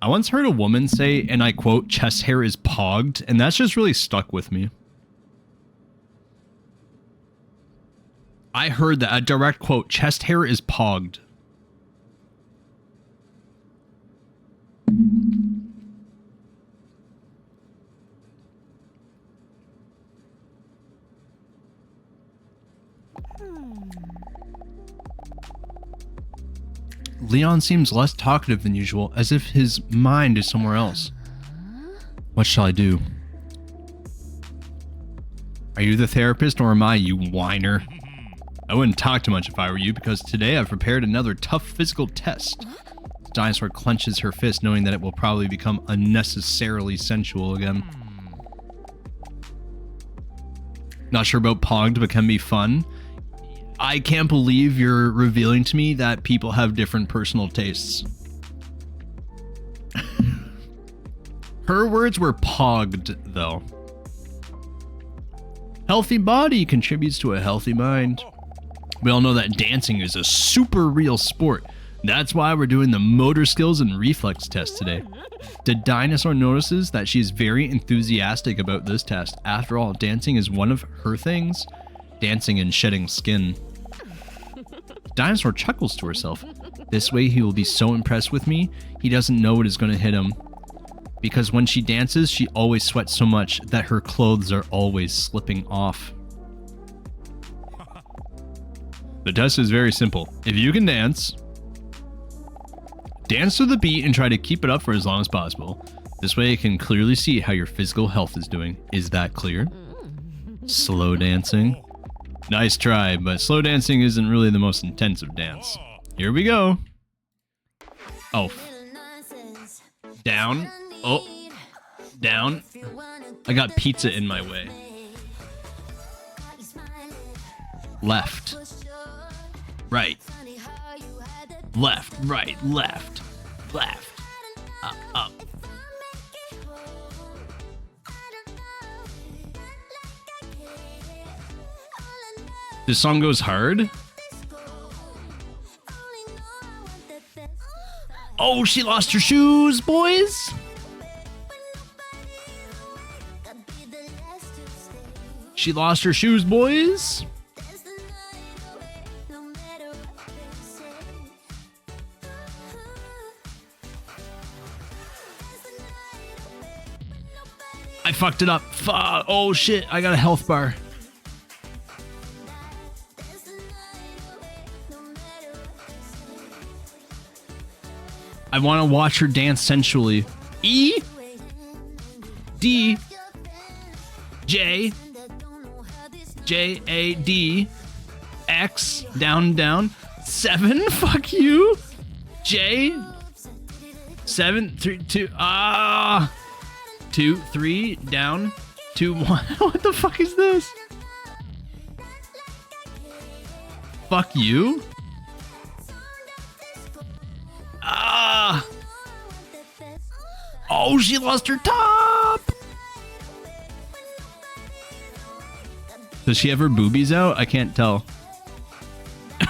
I once heard a woman say, and I quote, chest hair is pogged, and that's just really stuck with me. I heard that, a direct quote, chest hair is pogged. Leon seems less talkative than usual, as if his mind is somewhere else. What shall I do? Are you the therapist or am I, you whiner? I wouldn't talk too much if I were you, because today I've prepared another tough physical test. The dinosaur clenches her fist, knowing that it will probably become unnecessarily sensual again. Not sure about pogged, but can be fun. I can't believe you're revealing to me that people have different personal tastes. Her words were pogged, though. Healthy body contributes to a healthy mind. We all know that dancing is a super real sport. That's why we're doing the motor skills and reflex test today. The dinosaur notices that she's very enthusiastic about this test. After all, dancing is one of her things. Dancing and shedding skin. Dinosaur chuckles to herself. This way he will be so impressed with me, he doesn't know what is going to hit him. Because when she dances, she always sweats so much that her clothes are always slipping off. The test is very simple. If you can dance, dance to the beat and try to keep it up for as long as possible. This way I can clearly see how your physical health is doing. Is that clear? Slow dancing. Nice try, but slow dancing isn't really the most intensive dance. Here we go. Oh. Down. Oh. Down. I got pizza in my way. Left. Right. Left. Right. Left. Left. Up. This song goes hard. Oh, she lost her shoes, boys. She lost her shoes, boys. I fucked it up. Oh shit, I got a health bar. I want to watch her dance sensually. E D J J A D X down 7. Fuck you. J 7 3 2 2 3 down 2 1. What the fuck is this? Fuck you. Oh, she lost her top. Does she have her boobies out? I can't tell.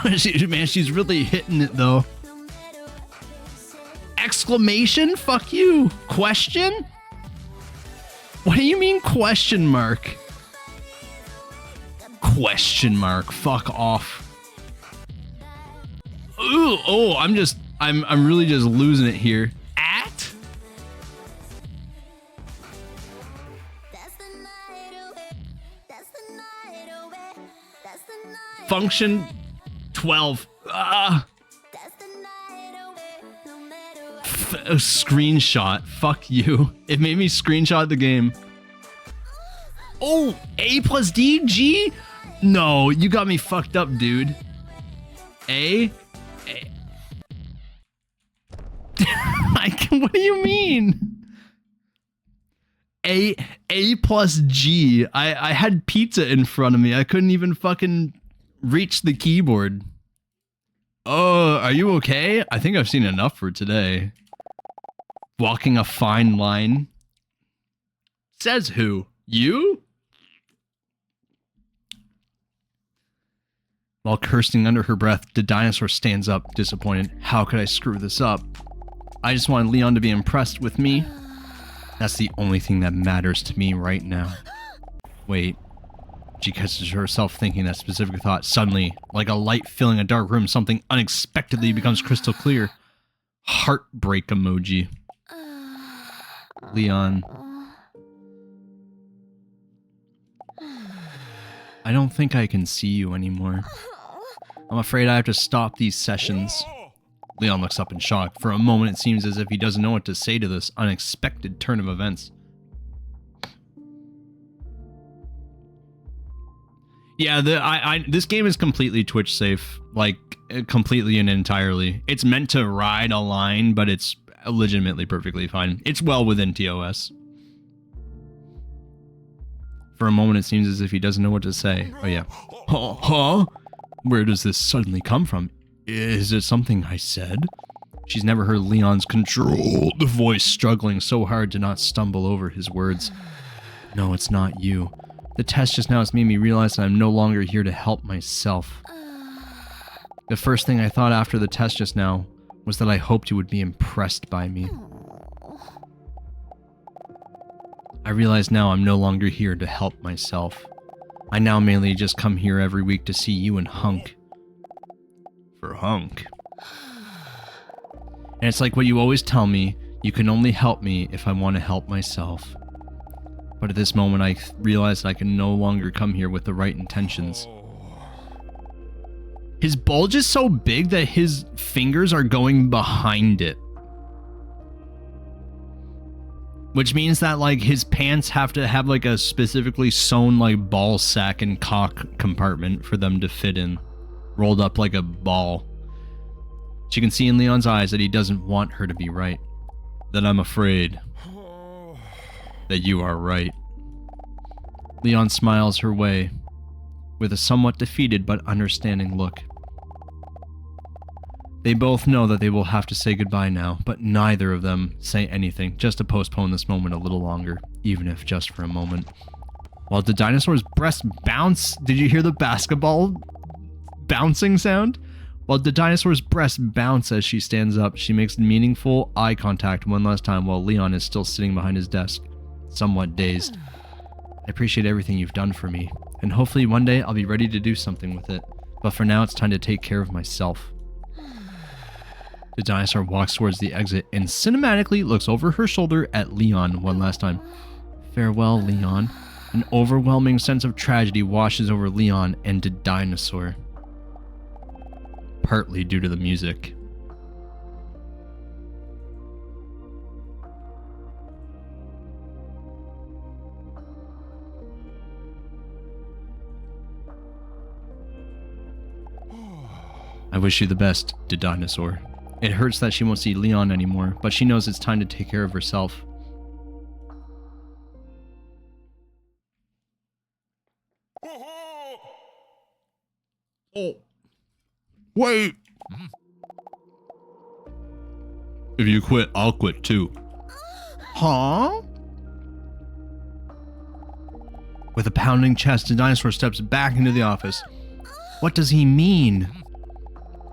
Man, she's really hitting it though. Exclamation? Fuck you. Question? What do you mean question mark? Question mark. Fuck off. Ooh, oh, I'm really just losing it here. At? Function 12. Screenshot. Fuck you. It made me screenshot the game. Oh, A plus D? G? No, you got me fucked up, dude. A? What do you mean? A plus G. I had pizza in front of me. I couldn't even fucking reach the keyboard. Oh, are you okay? I think I've seen enough for today. Walking a fine line. Says who? You? While cursing under her breath, the dinosaur stands up, disappointed. How could I screw this up? I just wanted Leon to be impressed with me. That's the only thing that matters to me right now. Wait. She catches herself thinking that specific thought. Suddenly, like a light filling a dark room, something unexpectedly becomes crystal clear. Heartbreak emoji. Leon. I don't think I can see you anymore. I'm afraid I have to stop these sessions. Leon looks up in shock. For a moment, it seems as if he doesn't know what to say to this unexpected turn of events. Yeah, this game is completely Twitch safe. Like, completely and entirely. It's meant to ride a line, but it's legitimately perfectly fine. It's well within TOS. For a moment, it seems as if he doesn't know what to say. Oh, yeah. Huh? Where does this suddenly come from? Is it something I said? She's never heard Leon's controlled voice struggling so hard to not stumble over his words. No, it's not you. The test just now has made me realize that I'm no longer here to help myself. The first thing I thought after the test just now was that I hoped you would be impressed by me. I realize now I'm no longer here to help myself. I now mainly just come here every week to see you and Hunk. For Hunk. And it's like what you always tell me, you can only help me if I want to help myself. But at this moment I realize that I can no longer come here with the right intentions. His bulge is so big that his fingers are going behind it. Which means that, like, his pants have to have, like, a specifically sewn, like, ball sack and cock compartment for them to fit in. Rolled up like a ball. She can see in Leon's eyes that he doesn't want her to be right. That I'm afraid that you are right. Leon smiles her way with a somewhat defeated but understanding look. They both know that they will have to say goodbye now, but neither of them say anything, just to postpone this moment a little longer, even if just for a moment. While the dinosaur's breast bounce... Did you hear the basketball bouncing sound? While the dinosaur's breasts bounce as she stands up, she makes meaningful eye contact one last time while Leon is still sitting behind his desk, somewhat dazed. I appreciate everything you've done for me, and hopefully one day I'll be ready to do something with it, but for now it's time to take care of myself. The dinosaur walks towards the exit and cinematically looks over her shoulder at Leon one last time. Farewell, Leon. An overwhelming sense of tragedy washes over Leon and the dinosaur. Partly due to the music. I wish you the best, DDinosaur. It hurts that she won't see Leon anymore, but she knows it's time to take care of herself. Oh. Wait! If you quit, I'll quit too. Huh? With a pounding chest, the dinosaur steps back into the office. What does he mean?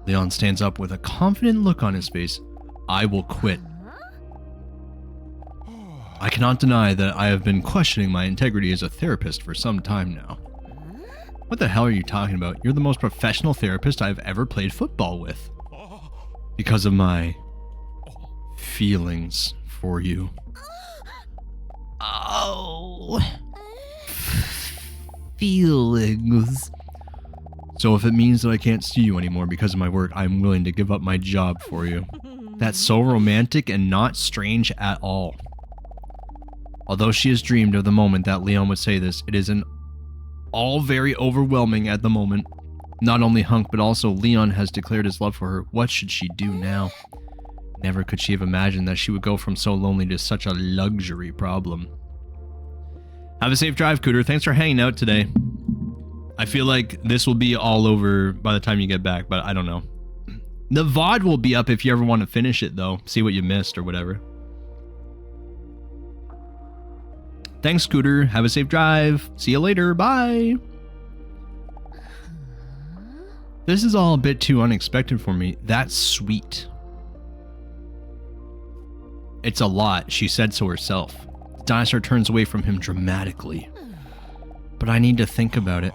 Leon stands up with a confident look on his face. I will quit. I cannot deny that I have been questioning my integrity as a therapist for some time now. What the hell are you talking about? You're the most professional therapist I've ever played football with. Because of my feelings for you. Oh. Feelings. So if it means that I can't see you anymore because of my work, I'm willing to give up my job for you. That's so romantic and not strange at all. Although she has dreamed of the moment that Leon would say this, it is all very overwhelming at the moment. Not only Hunk, but also Leon has declared his love for her. What should she do now? Never could she have imagined that she would go from so lonely to such a luxury problem. Have a safe drive, Cooter. Thanks for hanging out today. I feel like this will be all over by the time you get back, but I don't know. The VOD will be up if you ever want to finish it, though. See what you missed or whatever. Thanks, Scooter. Have a safe drive. See you later. Bye. This is all a bit too unexpected for me. That's sweet. It's a lot. She said so herself. The dinosaur turns away from him dramatically. But I need to think about it.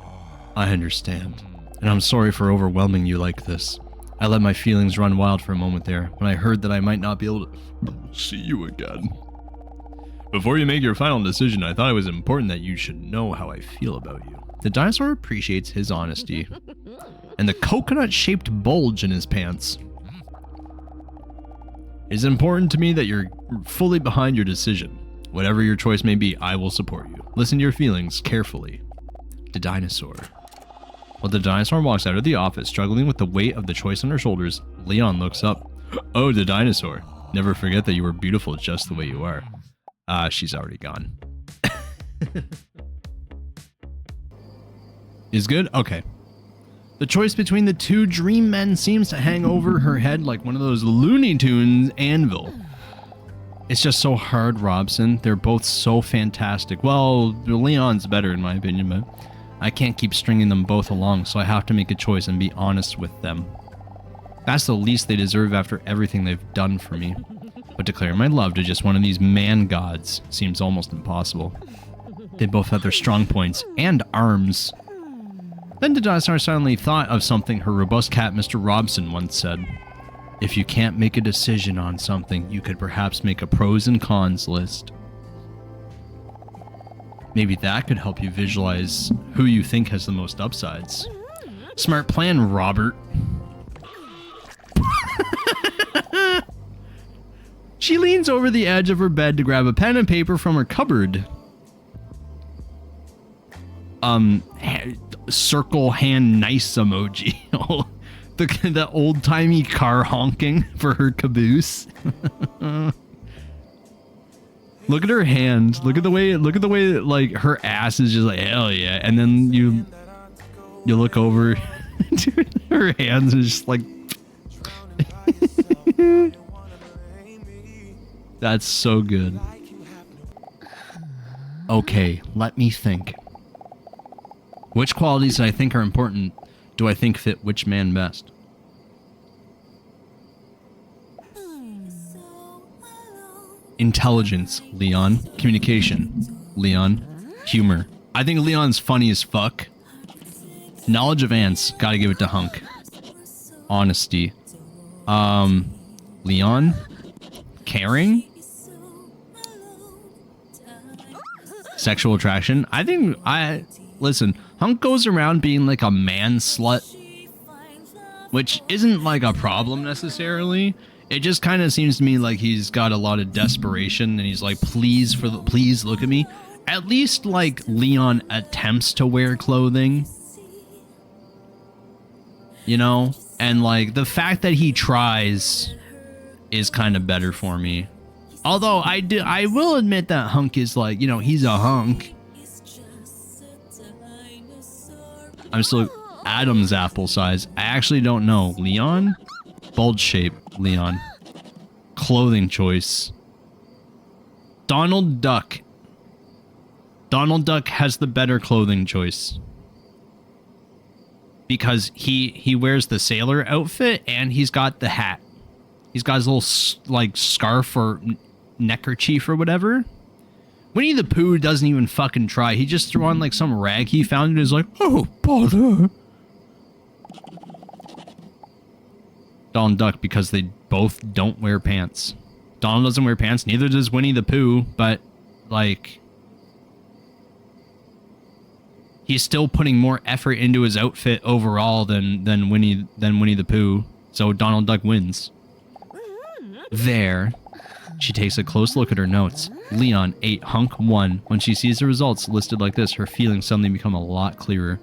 I understand. And I'm sorry for overwhelming you like this. I let my feelings run wild for a moment there when I heard that I might not be able to see you again. Before you make your final decision, I thought it was important that you should know how I feel about you. The dinosaur appreciates his honesty. And the coconut-shaped bulge in his pants. It is important to me that you're fully behind your decision. Whatever your choice may be, I will support you. Listen to your feelings carefully. The dinosaur. While the dinosaur walks out of the office, struggling with the weight of the choice on her shoulders, Leon looks up. Oh, the dinosaur. Never forget that you are beautiful just the way you are. She's already gone. Is good? Okay. The choice between the two dream men seems to hang over her head like one of those Looney Tunes anvil. It's just so hard, Robson. They're both so fantastic. Well, Leon's better in my opinion, but I can't keep stringing them both along, so I have to make a choice and be honest with them. That's the least they deserve after everything they've done for me. But declaring my love to just one of these man gods seems almost impossible. They both have their strong points and arms. Then the dinosaur suddenly thought of something her robust cat Mr. Robson once said. If you can't make a decision on something, you could perhaps make a pros and cons list. Maybe that could help you visualize who you think has the most upsides. Smart plan, Robert. She leans over the edge of her bed to grab a pen and paper from her cupboard. Circle hand nice emoji. the old-timey car honking for her caboose. Look at her hand. Look at the way like her ass is just like hell yeah. And then you look over to her hands and just like that's so good. Okay, let me think. Which qualities I think are important do I think fit which man best? Intelligence, Leon. Communication, Leon. Humor. I think Leon's funny as fuck. Knowledge of ants, gotta give it to Hunk. Honesty. Leon. Caring. Sexual attraction. Listen, Hunk goes around being like a man slut, which isn't like a problem necessarily. It just kind of seems to me like he's got a lot of desperation and he's like, please look at me. At least like Leon attempts to wear clothing, you know? And like the fact that he tries is kind of better for me. Although I will admit that Hunk is like, you know, he's a hunk. I'm still Adam's apple size. I actually don't know. Leon? Bulge shape, Leon. Clothing choice. Donald Duck. Donald Duck has the better clothing choice. Because he wears the sailor outfit and he's got the hat. He's got his little, like, scarf or neckerchief or whatever. Winnie the Pooh doesn't even fucking try. He just threw on, like, some rag he found and is like, oh, bother. Donald Duck, because they both don't wear pants. Donald doesn't wear pants, neither does Winnie the Pooh, but, like, he's still putting more effort into his outfit overall than Winnie the Pooh. So Donald Duck wins. There. She takes a close look at her notes. Leon 8, Hunk 1. When she sees the results listed like this, her feelings suddenly become a lot clearer.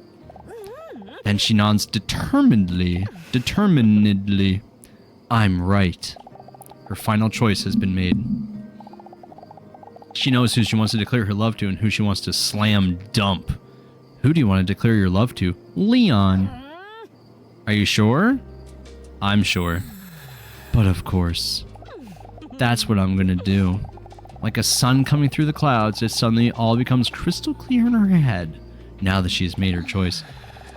Then she nods determinedly. I'm right. Her final choice has been made. She knows who she wants to declare her love to and who she wants to slam dump. Who do you want to declare your love to? Leon. Are you sure? I'm sure. But of course. That's what I'm gonna do. Like a sun coming through the clouds, it suddenly all becomes crystal clear in her head, now that she's made her choice.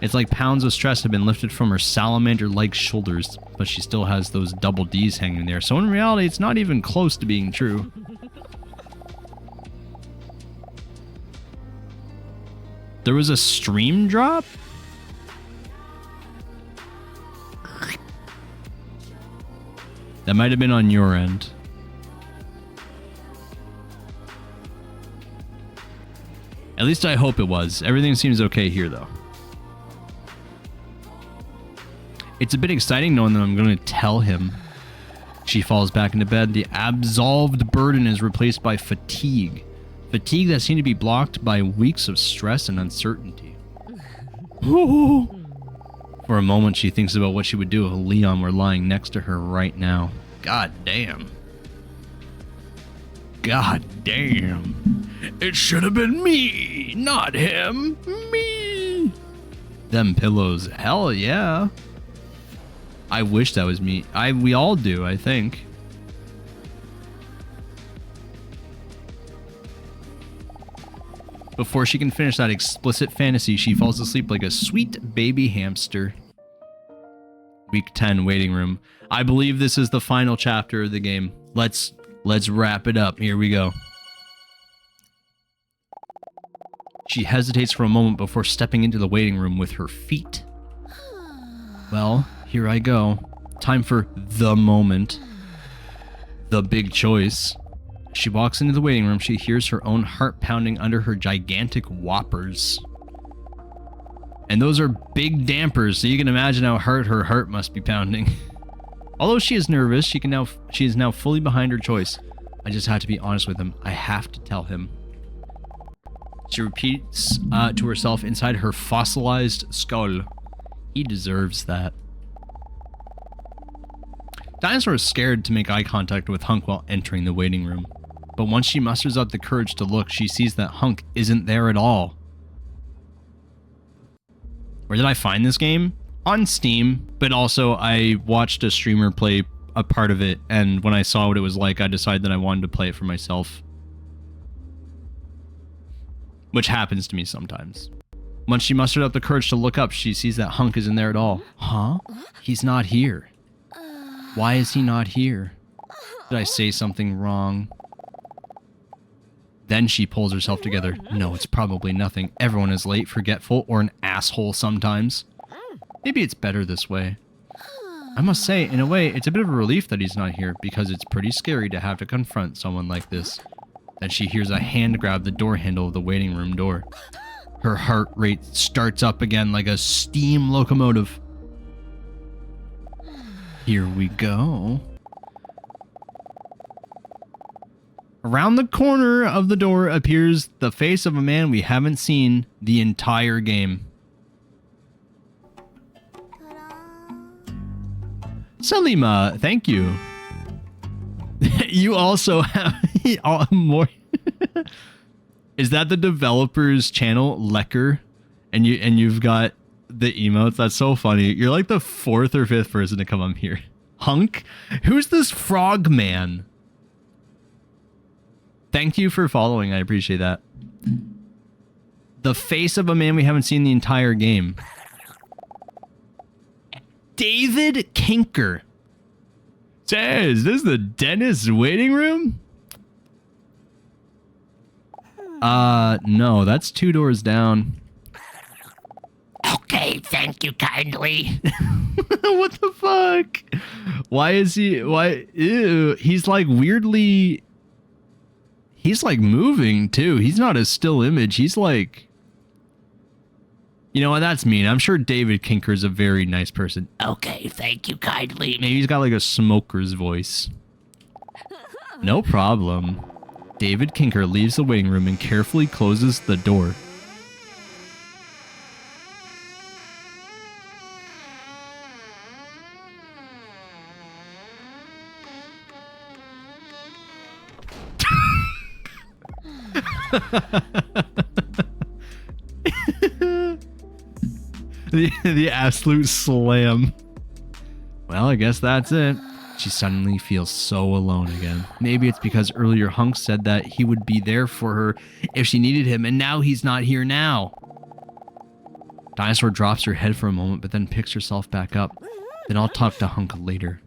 It's like pounds of stress have been lifted from her salamander-like shoulders, but she still has those double D's hanging there, so in reality, it's not even close to being true. There was a stream drop? That might have been on your end. At least I hope it was. Everything seems okay here, though. It's a bit exciting knowing that I'm going to tell him. She falls back into bed. The absolved burden is replaced by fatigue. Fatigue that seemed to be blocked by weeks of stress and uncertainty. For a moment, she thinks about what she would do if Leon were lying next to her right now. God damn. God damn. It should have been me, not him. Me. Them pillows. Hell yeah. I wish that was me. We all do, I think. Before she can finish that explicit fantasy, she falls asleep like a sweet baby hamster. Week 10, waiting room. I believe this is the final chapter of the game. Let's wrap it up. Here we go. She hesitates for a moment before stepping into the waiting room with her feet. Well, here I go. Time for the moment. The big choice. As she walks into the waiting room, she hears her own heart pounding under her gigantic whoppers. And those are big dampers, so you can imagine how hard her heart must be pounding. Although she is nervous, she is now fully behind her choice. I just have to be honest with him. I have to tell him. She repeats to herself inside her fossilized skull. He deserves that. Dinosaur is scared to make eye contact with Hunk while entering the waiting room. But once she musters up the courage to look, she sees that Hunk isn't there at all. Where did I find this game? On Steam, but also I watched a streamer play a part of it, and when I saw what it was like, I decided that I wanted to play it for myself. Which happens to me sometimes. Once she mustered up the courage to look up, she sees that Hunk isn't there at all. Huh? He's not here. Why is he not here? Did I say something wrong? Then she pulls herself together. No, it's probably nothing. Everyone is late, forgetful, or an asshole sometimes. Maybe it's better this way. I must say, in a way, it's a bit of a relief that he's not here, because it's pretty scary to have to confront someone like this. Then she hears a hand grab the door handle of the waiting room door. Her heart rate starts up again like a steam locomotive. Here we go. Around the corner of the door appears the face of a man we haven't seen the entire game. Salima, thank you. You also have more. Is that the developer's channel, Lecker? And you've got the emotes? That's so funny. You're like the 4th or 5th person to come up here. Hunk? Who's this frog man? Thank you for following. I appreciate that. The face of a man we haven't seen the entire game. David Kinker. Say, is this the dentist's waiting room? No, that's 2 doors down. Okay, thank you kindly. What the fuck? Why is he, ew, he's like weirdly, he's like moving too. He's not a still image. He's like, you know what, that's mean. I'm sure David Kinker is a very nice person. Okay, thank you kindly. Maybe he's got like a smoker's voice. No problem. David Kinker leaves the waiting room and carefully closes the door. the absolute slam. Well, I guess that's it. She suddenly feels so alone again. Maybe it's because earlier Hunk said that he would be there for her if she needed him, and now he's not here now. Dinosaur drops her head for a moment, but then picks herself back up. Then I'll talk to Hunk later.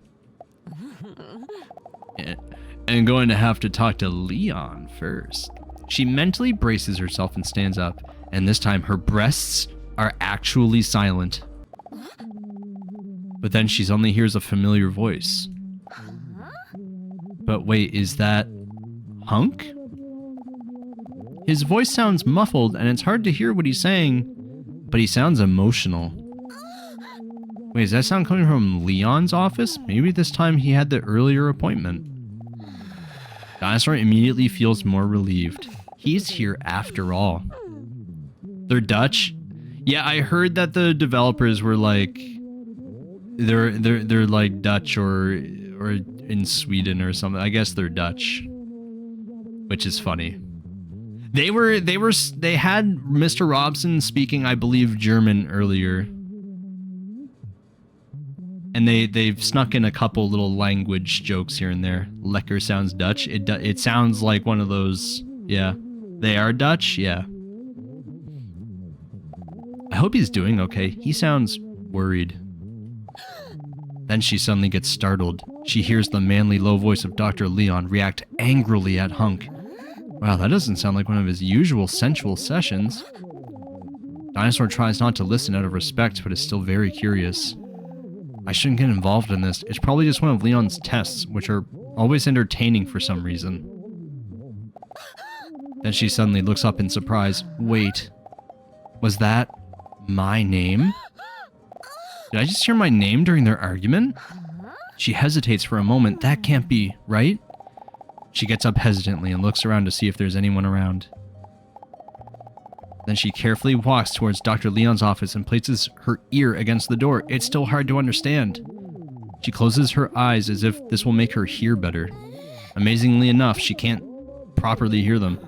And going to have to talk to Leon first. She mentally braces herself and stands up, and this time her breasts are actually silent. But then she suddenly hears a familiar voice. But wait, is that Hunk? His voice sounds muffled, and it's hard to hear what he's saying, but he sounds emotional. Wait, is that sound coming from Leon's office? Maybe this time he had the earlier appointment. Dinosaur immediately feels more relieved. He's here after all. They're Dutch? Yeah, I heard that the developers were like, they're like Dutch or in Sweden or something. I guess they're Dutch, which is funny. They had Mr. Robson speaking, I believe, German earlier, and they've snuck in a couple little language jokes here and there. Lekker sounds Dutch. It sounds like one of those. Yeah, they are Dutch. Yeah. I hope he's doing okay. He sounds worried. Then she suddenly gets startled. She hears the manly low voice of Dr. Leon react angrily at Hunk. Wow, that doesn't sound like one of his usual sensual sessions. Dinosaur tries not to listen out of respect, but is still very curious. I shouldn't get involved in this. It's probably just one of Leon's tests, which are always entertaining for some reason. Then she suddenly looks up in surprise. Wait, was that my name? Did I just hear my name during their argument? She hesitates for a moment. That can't be, right? She gets up hesitantly and looks around to see if there's anyone around. Then she carefully walks towards Dr. Leon's office and places her ear against the door. It's still hard to understand. She closes her eyes as if this will make her hear better. Amazingly enough, she can't properly hear them.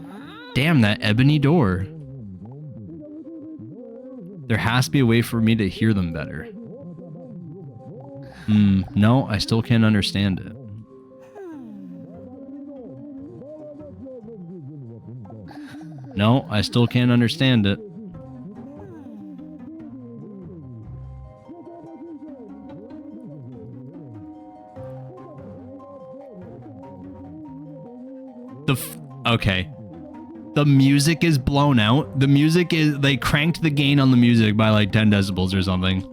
Damn, that ebony door. There has to be a way for me to hear them better. No, I still can't understand it. No, I still can't understand it. Okay. The music is blown out. The music is... They cranked the gain on the music by like 10 decibels or something.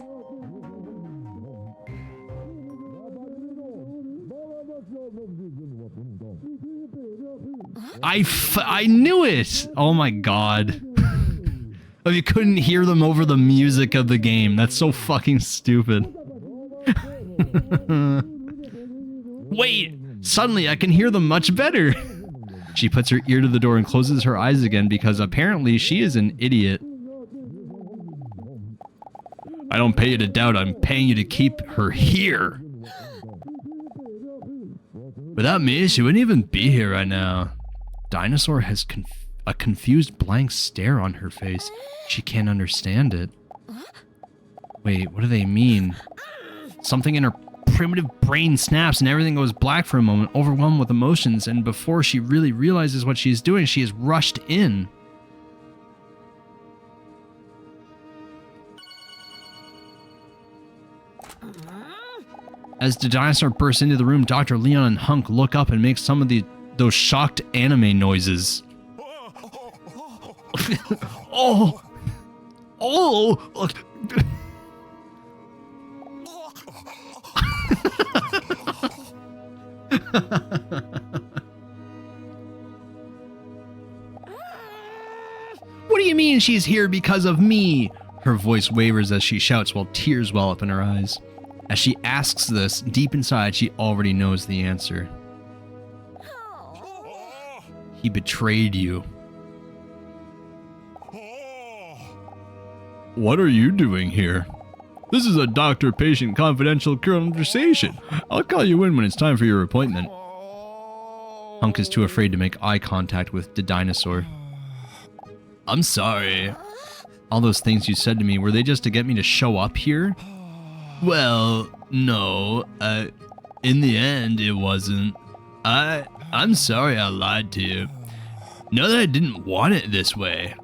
I knew it! Oh my god. Oh, you couldn't hear them over the music of the game. That's so fucking stupid. Wait! Suddenly I can hear them much better! She puts her ear to the door and closes her eyes again because apparently she is an idiot. I don't pay you to doubt, I'm paying you to keep her here. Without me, she wouldn't even be here right now. Dinosaur has a confused blank stare on her face. She can't understand it. Wait, what do they mean? Something in her primitive brain snaps and everything goes black for a moment, overwhelmed with emotions, and before she really realizes what she's doing, she is rushed in. As the dinosaur bursts into the room, Dr. Leon and Hunk look up and make some of those shocked anime noises. Oh! Oh! What do you mean she's here because of me? Her voice wavers as she shouts while tears well up in her eyes. As she asks this, deep inside she already knows the answer. He betrayed you. What are you doing here? This is a doctor-patient confidential conversation. I'll call you in when it's time for your appointment. Hunk is too afraid to make eye contact with DDinosaur. I'm sorry. All those things you said to me, were they just to get me to show up here? Well, no. In the end, it wasn't. I'm sorry I lied to you. Know that I didn't want it this way.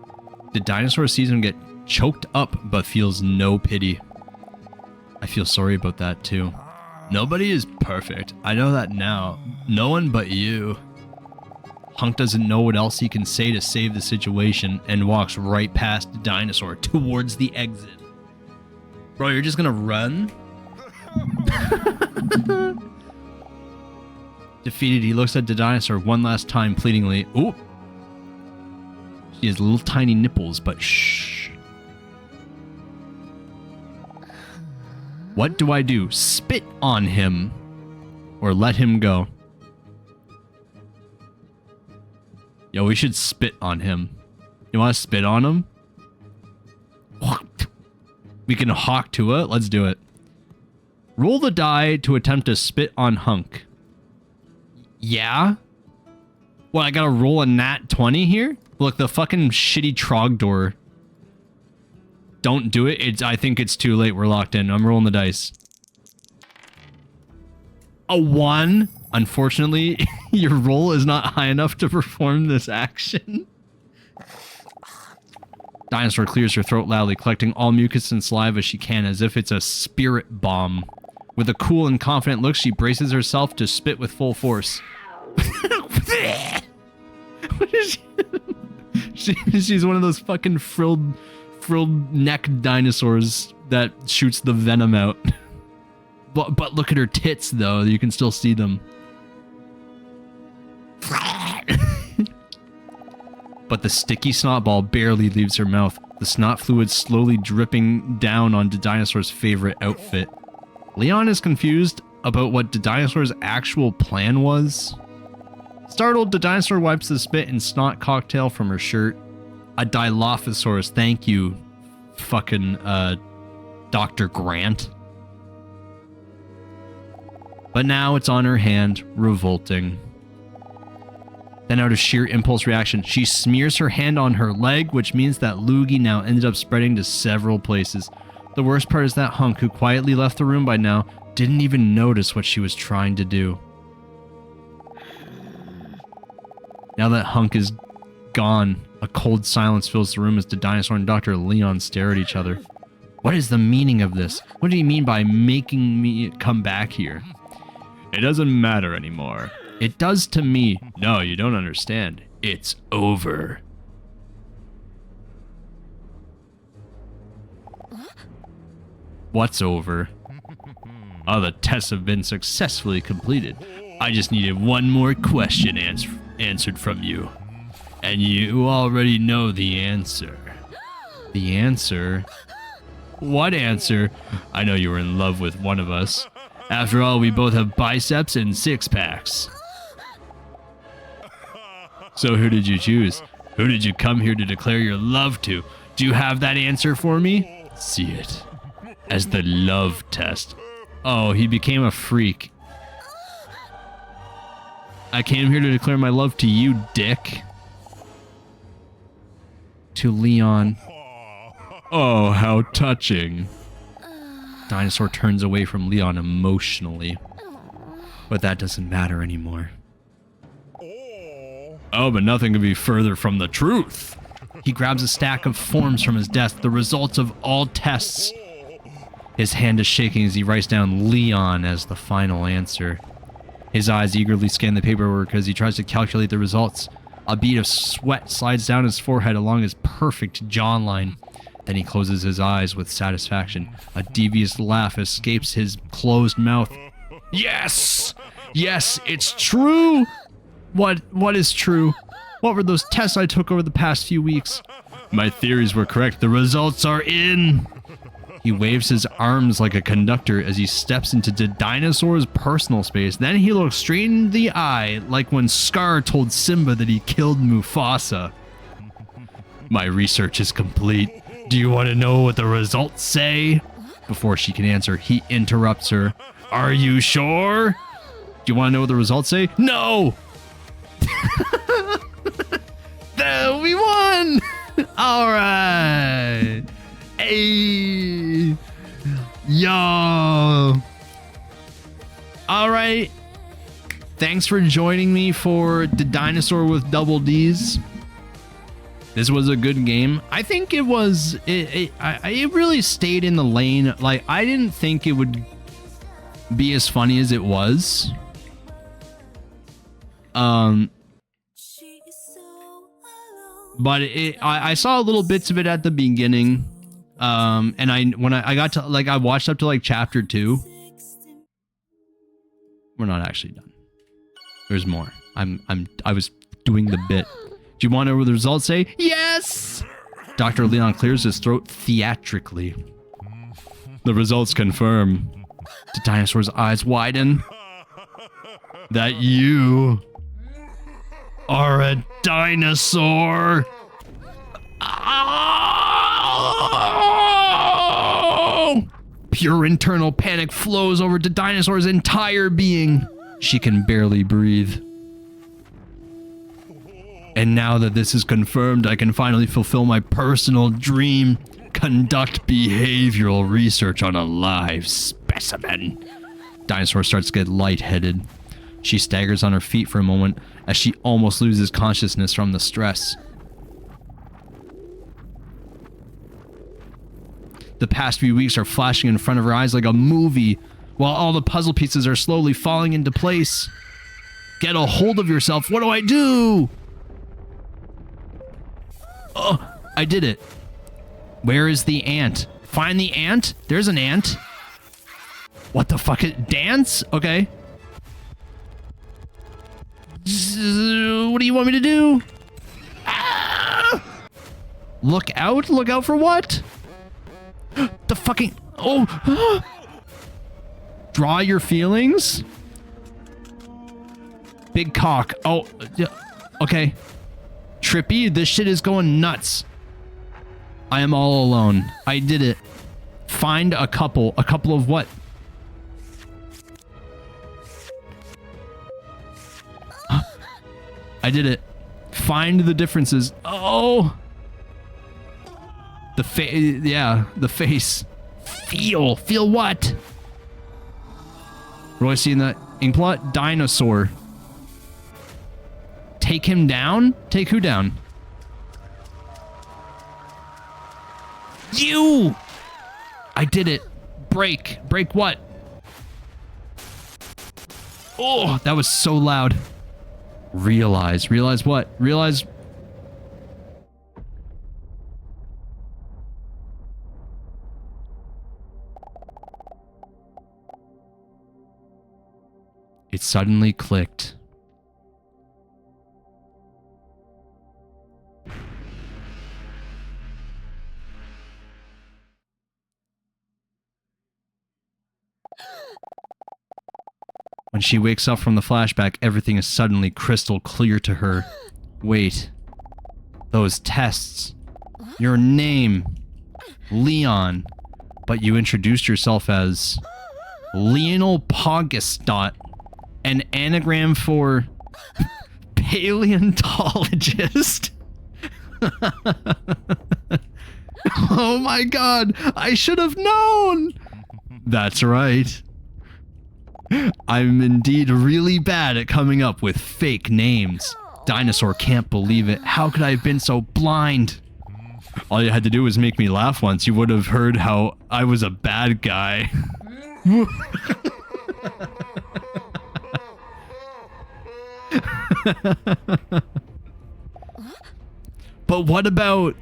DDinosaur sees him get choked up, but feels no pity. I feel sorry about that too. Nobody is perfect. I know that now. No one but you. Hunk doesn't know what else he can say to save the situation and walks right past the dinosaur towards the exit. Bro, you're just gonna run? Defeated, he looks at the dinosaur one last time pleadingly. Ooh. She has little tiny nipples, but shh. What do I do? Spit on him or let him go? Yo, we should spit on him. You want to spit on him? What? We can hawk to it. Let's do it. Roll the die to attempt to spit on Hunk. Yeah? What, I gotta roll a nat 20 here? Look, the fucking shitty Trogdor. Don't do it. I think it's too late. We're locked in. I'm rolling the dice. A 1? Unfortunately, your roll is not high enough to perform this action. Dinosaur clears her throat loudly, collecting all mucus and saliva she can as if it's a spirit bomb. With a cool and confident look, she braces herself to spit with full force. She's one of those fucking frilled neck dinosaurs that shoots the venom out. But look at her tits, though. You can still see them. But the sticky snot ball barely leaves her mouth, the snot fluid slowly dripping down on DDinosaur's favorite outfit. Leon is confused about what DDinosaur's actual plan was. Startled, DDinosaur wipes the spit and snot cocktail from her shirt. A Dilophosaurus, thank you, fucking, Dr. Grant. But now it's on her hand, revolting. Then out of sheer impulse reaction, she smears her hand on her leg, which means that Loogie now ended up spreading to several places. The worst part is that Hunk, who quietly left the room by now, didn't even notice what she was trying to do. Now that Hunk is gone, a cold silence fills the room as DDinosaur and Dr. Leon stare at each other. What is the meaning of this? What do you mean by making me come back here? It doesn't matter anymore. It does to me. No, you don't understand. It's over. What's over? Oh, the tests have been successfully completed. I just needed one more question answered from you. And you already know the answer. The answer? What answer? I know you were in love with one of us. After all, we both have biceps and six-packs. So who did you choose? Who did you come here to declare your love to? Do you have that answer for me? See it as the love test. Oh, he became a freak. I came here to declare my love to you, dick. To Leon. Oh, how touching. Dinosaur turns away from Leon emotionally. But that doesn't matter anymore. Oh, but nothing could be further from the truth. He grabs a stack of forms from his desk, the results of all tests. His hand is shaking as he writes down Leon as the final answer. His eyes eagerly scan the paperwork as he tries to calculate the results. A bead of sweat slides down his forehead along his perfect jawline. Then he closes his eyes with satisfaction. A devious laugh escapes his closed mouth. Yes! Yes, it's true! What is true? What were those tests I took over the past few weeks? My theories were correct. The results are in! He waves his arms like a conductor as he steps into the dinosaur's personal space. Then he looks straight in the eye, like when Scar told Simba that he killed Mufasa. My research is complete. Do you want to know what the results say? Before she can answer, he interrupts her. Are you sure? Do you want to know what the results say? No! We won! Alright! Hey! Yo! Alright. Thanks for joining me for the Dinosaur with Double D's. This was a good game. I think it was... It really stayed in the lane. Like, I didn't think it would be as funny as it was. But I saw little bits of it at the beginning. And I watched up to like chapter 2. We're not actually done. There's more. I was doing the bit. Do you want to know what the results say? Yes! Dr. Leon clears his throat theatrically. The results confirm. The dinosaur's eyes widen. That you are a dinosaur. Oh! Pure internal panic flows over the dinosaur's entire being. She can barely breathe. And now that this is confirmed, I can finally fulfill my personal dream. Conduct behavioral research on a live specimen. Dinosaur starts to get lightheaded. She staggers on her feet for a moment as she almost loses consciousness from the stress. The past few weeks are flashing in front of her eyes like a movie, while all the puzzle pieces are slowly falling into place. Get a hold of yourself. What do I do? Oh, I did it. Where is the ant? Find the ant? There's an ant. What the fuck? Dance? Okay. What do you want me to do? Ah! Look out? Look out for what? The fucking... Oh! Draw your feelings? Big cock. Oh, okay. Trippy, this shit is going nuts. I am all alone. I did it. Find a couple. A couple of what? I did it. Find the differences. Oh! The face. Yeah, the face. Feel. Feel what? What do I see in the inkblot? Dinosaur. Take him down? Take who down? You! I did it. Break. Break what? Oh, that was so loud. Realize. Realize what? Realize... It suddenly clicked. When she wakes up from the flashback, everything is suddenly crystal clear to her. Wait. Those tests. Your name. Leon. But you introduced yourself as... Lionel Pogistot. An anagram for... paleontologist. Oh my god. I should have known. That's right. I'm indeed really bad at coming up with fake names. Dinosaur can't believe it. How could I have been so blind? All you had to do was make me laugh once. You would have heard how I was a bad guy. But what about...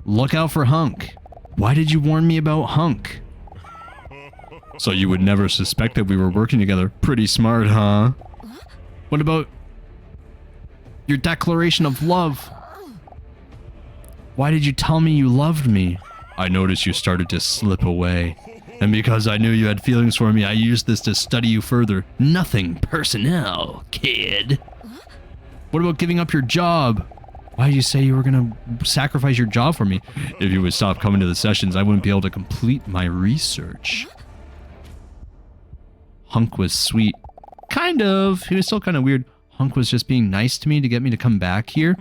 Look out for Hunk. Why did you warn me about Hunk? So you would never suspect that we were working together. Pretty smart, huh? What about your declaration of love? Why did you tell me you loved me? I noticed you started to slip away. And because I knew you had feelings for me, I used this to study you further. Nothing personnel, kid. What about giving up your job? Why did you say you were gonna sacrifice your job for me? If you would stop coming to the sessions, I wouldn't be able to complete my research. Hunk was sweet. Kind of. He was still kind of weird. Hunk was just being nice to me to get me to come back here.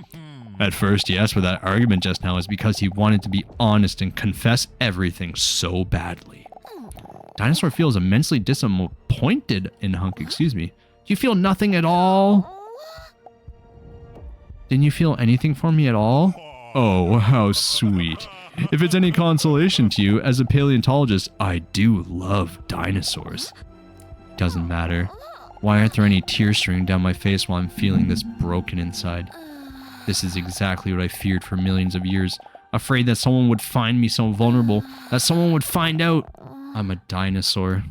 At first, yes, but that argument just now is because he wanted to be honest and confess everything so badly. Dinosaur feels immensely disappointed in Hunk, excuse me. Do you feel nothing at all? Didn't you feel anything for me at all? Oh, how sweet. If it's any consolation to you, as a paleontologist, I do love dinosaurs. Doesn't matter. Why aren't there any tears streaming down my face while I'm feeling this broken inside? This is exactly what I feared for millions of years. Afraid that someone would find me so vulnerable, that someone would find out I'm a dinosaur.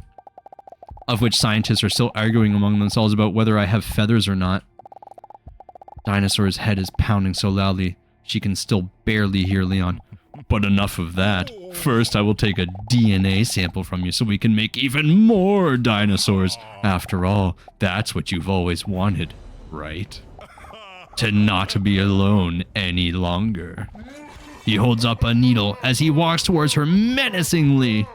Of which scientists are still arguing among themselves about whether I have feathers or not. Dinosaur's head is pounding so loudly, she can still barely hear Leon. But enough of that. First, I will take a DNA sample from you so we can make even more dinosaurs. After all, that's what you've always wanted, right? To not be alone any longer. He holds up a needle as he walks towards her menacingly.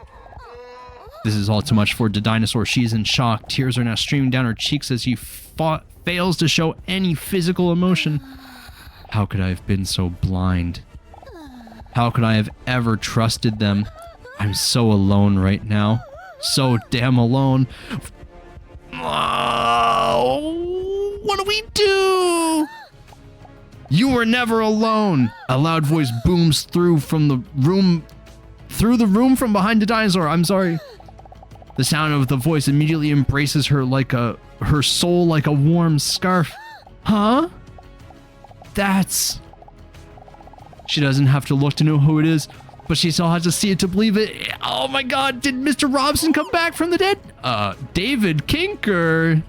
This is all too much for DDinosaur. She is in shock. Tears are now streaming down her cheeks as he fails to show any physical emotion. How could I have been so blind? How could I have ever trusted them? I'm so alone right now. So damn alone. Oh, what do we do? You were never alone. A loud voice booms through the room from behind the dinosaur. I'm sorry. The sound of the voice immediately embraces her her soul like a warm scarf. Huh? She doesn't have to look to know who it is, but she still has to see it to believe it. Oh my god, did Mr. Robson come back from the dead? David Kinker.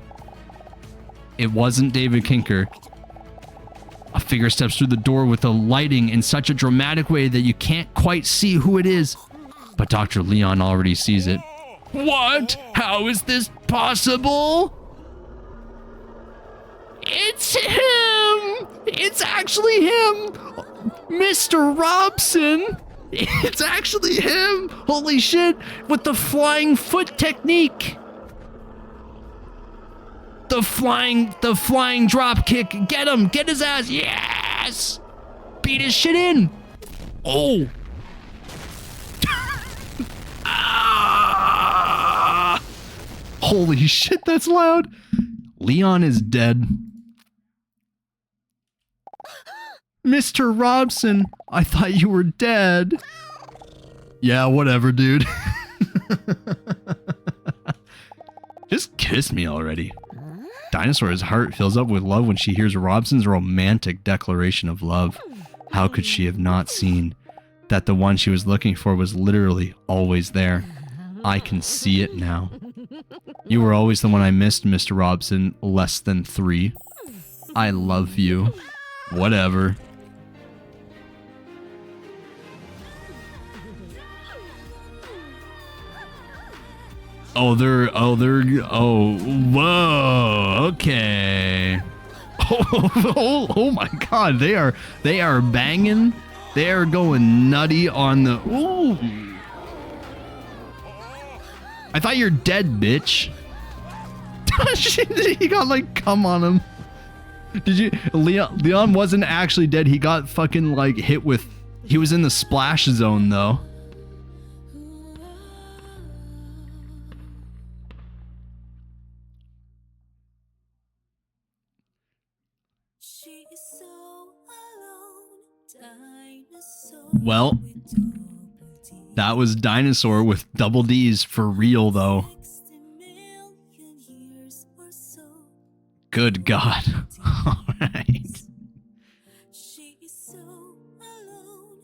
It wasn't David Kinker. A figure steps through the door with the lighting in such a dramatic way that you can't quite see who it is. But Dr. Leon already sees it. What? How is this possible? It's him! It's actually him! Mr. Robson! It's actually him! Holy shit! With the flying foot technique! The flying drop kick! Get him! Get his ass! Yes! Beat his shit in! Oh! Ah! Holy shit, that's loud! Leon is dead. Mr. Robson, I thought you were dead. Yeah, whatever, dude. Just kiss me already. Dinosaur's heart fills up with love when she hears Robson's romantic declaration of love. How could she have not seen that the one she was looking for was literally always there? I can see it now. You were always the one I missed, Mr. Robson. Less than 3. I love you. Whatever. Whoa, okay. Oh my god, they are banging. They are going nutty on the, ooh. I thought you're dead, bitch. He got like cum on him. Did you, Leon wasn't actually dead. He got fucking like hit with, he was in the splash zone though. Well, that was Dinosaur with double D's for real, though. Good God. Alright.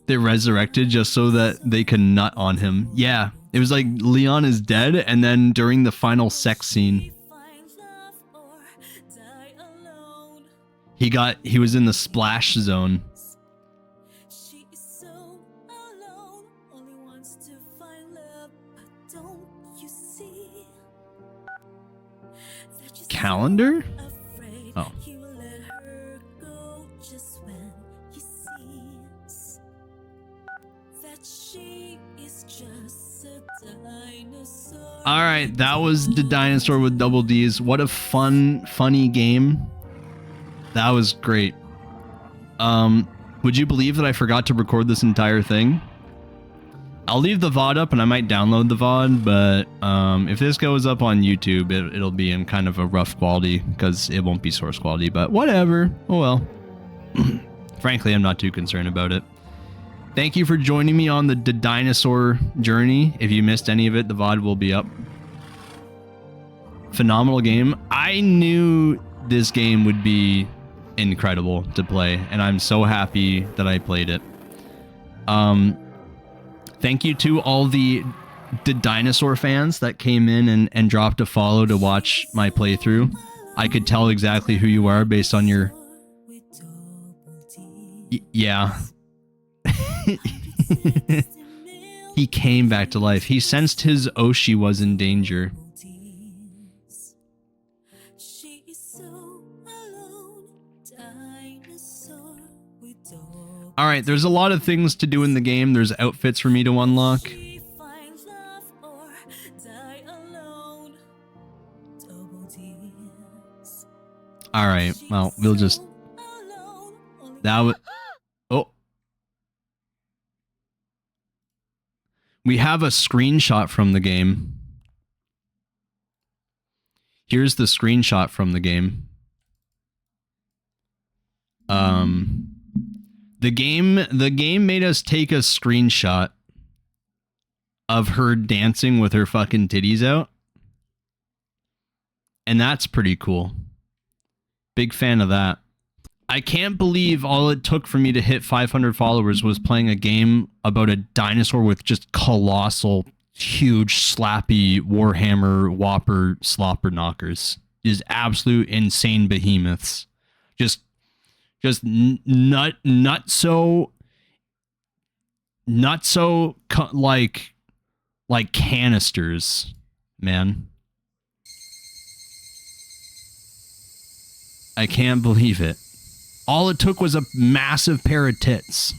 They resurrected just so that they could nut on him. Yeah, it was like Leon is dead, and then during the final sex scene, he was in the splash zone. Calendar? Oh. Alright, that was the Dinosaur with double D's. What a funny game. That was great. Would you believe that I forgot to record this entire thing? I'll leave the VOD up and I might download the VOD, but if this goes up on YouTube, it'll be in kind of a rough quality because it won't be source quality, but whatever. Oh well. Frankly, I'm not too concerned about it. Thank you for joining me on the Dinosaur journey. If you missed any of it, the VOD will be up. Phenomenal game. I knew this game would be incredible to play, and I'm so happy that I played it. Thank you to all the Dinosaur fans that came in and dropped a follow to watch my playthrough. I could tell exactly who you are based on your... yeah. He came back to life. He sensed his Oshi was in danger. Alright, there's a lot of things to do in the game. There's outfits for me to unlock. Alright, well, we'll just... that was... oh. We have a screenshot from the game. Here's the screenshot from the game. The game made us take a screenshot of her dancing with her fucking titties out. And that's pretty cool. Big fan of that. I can't believe all it took for me to hit 500 followers was playing a game about a dinosaur with just colossal, huge, slappy Warhammer Whopper slopper knockers. Is absolute insane behemoths. Just nutso like canisters, man. I can't believe it. All it took was a massive pair of tits.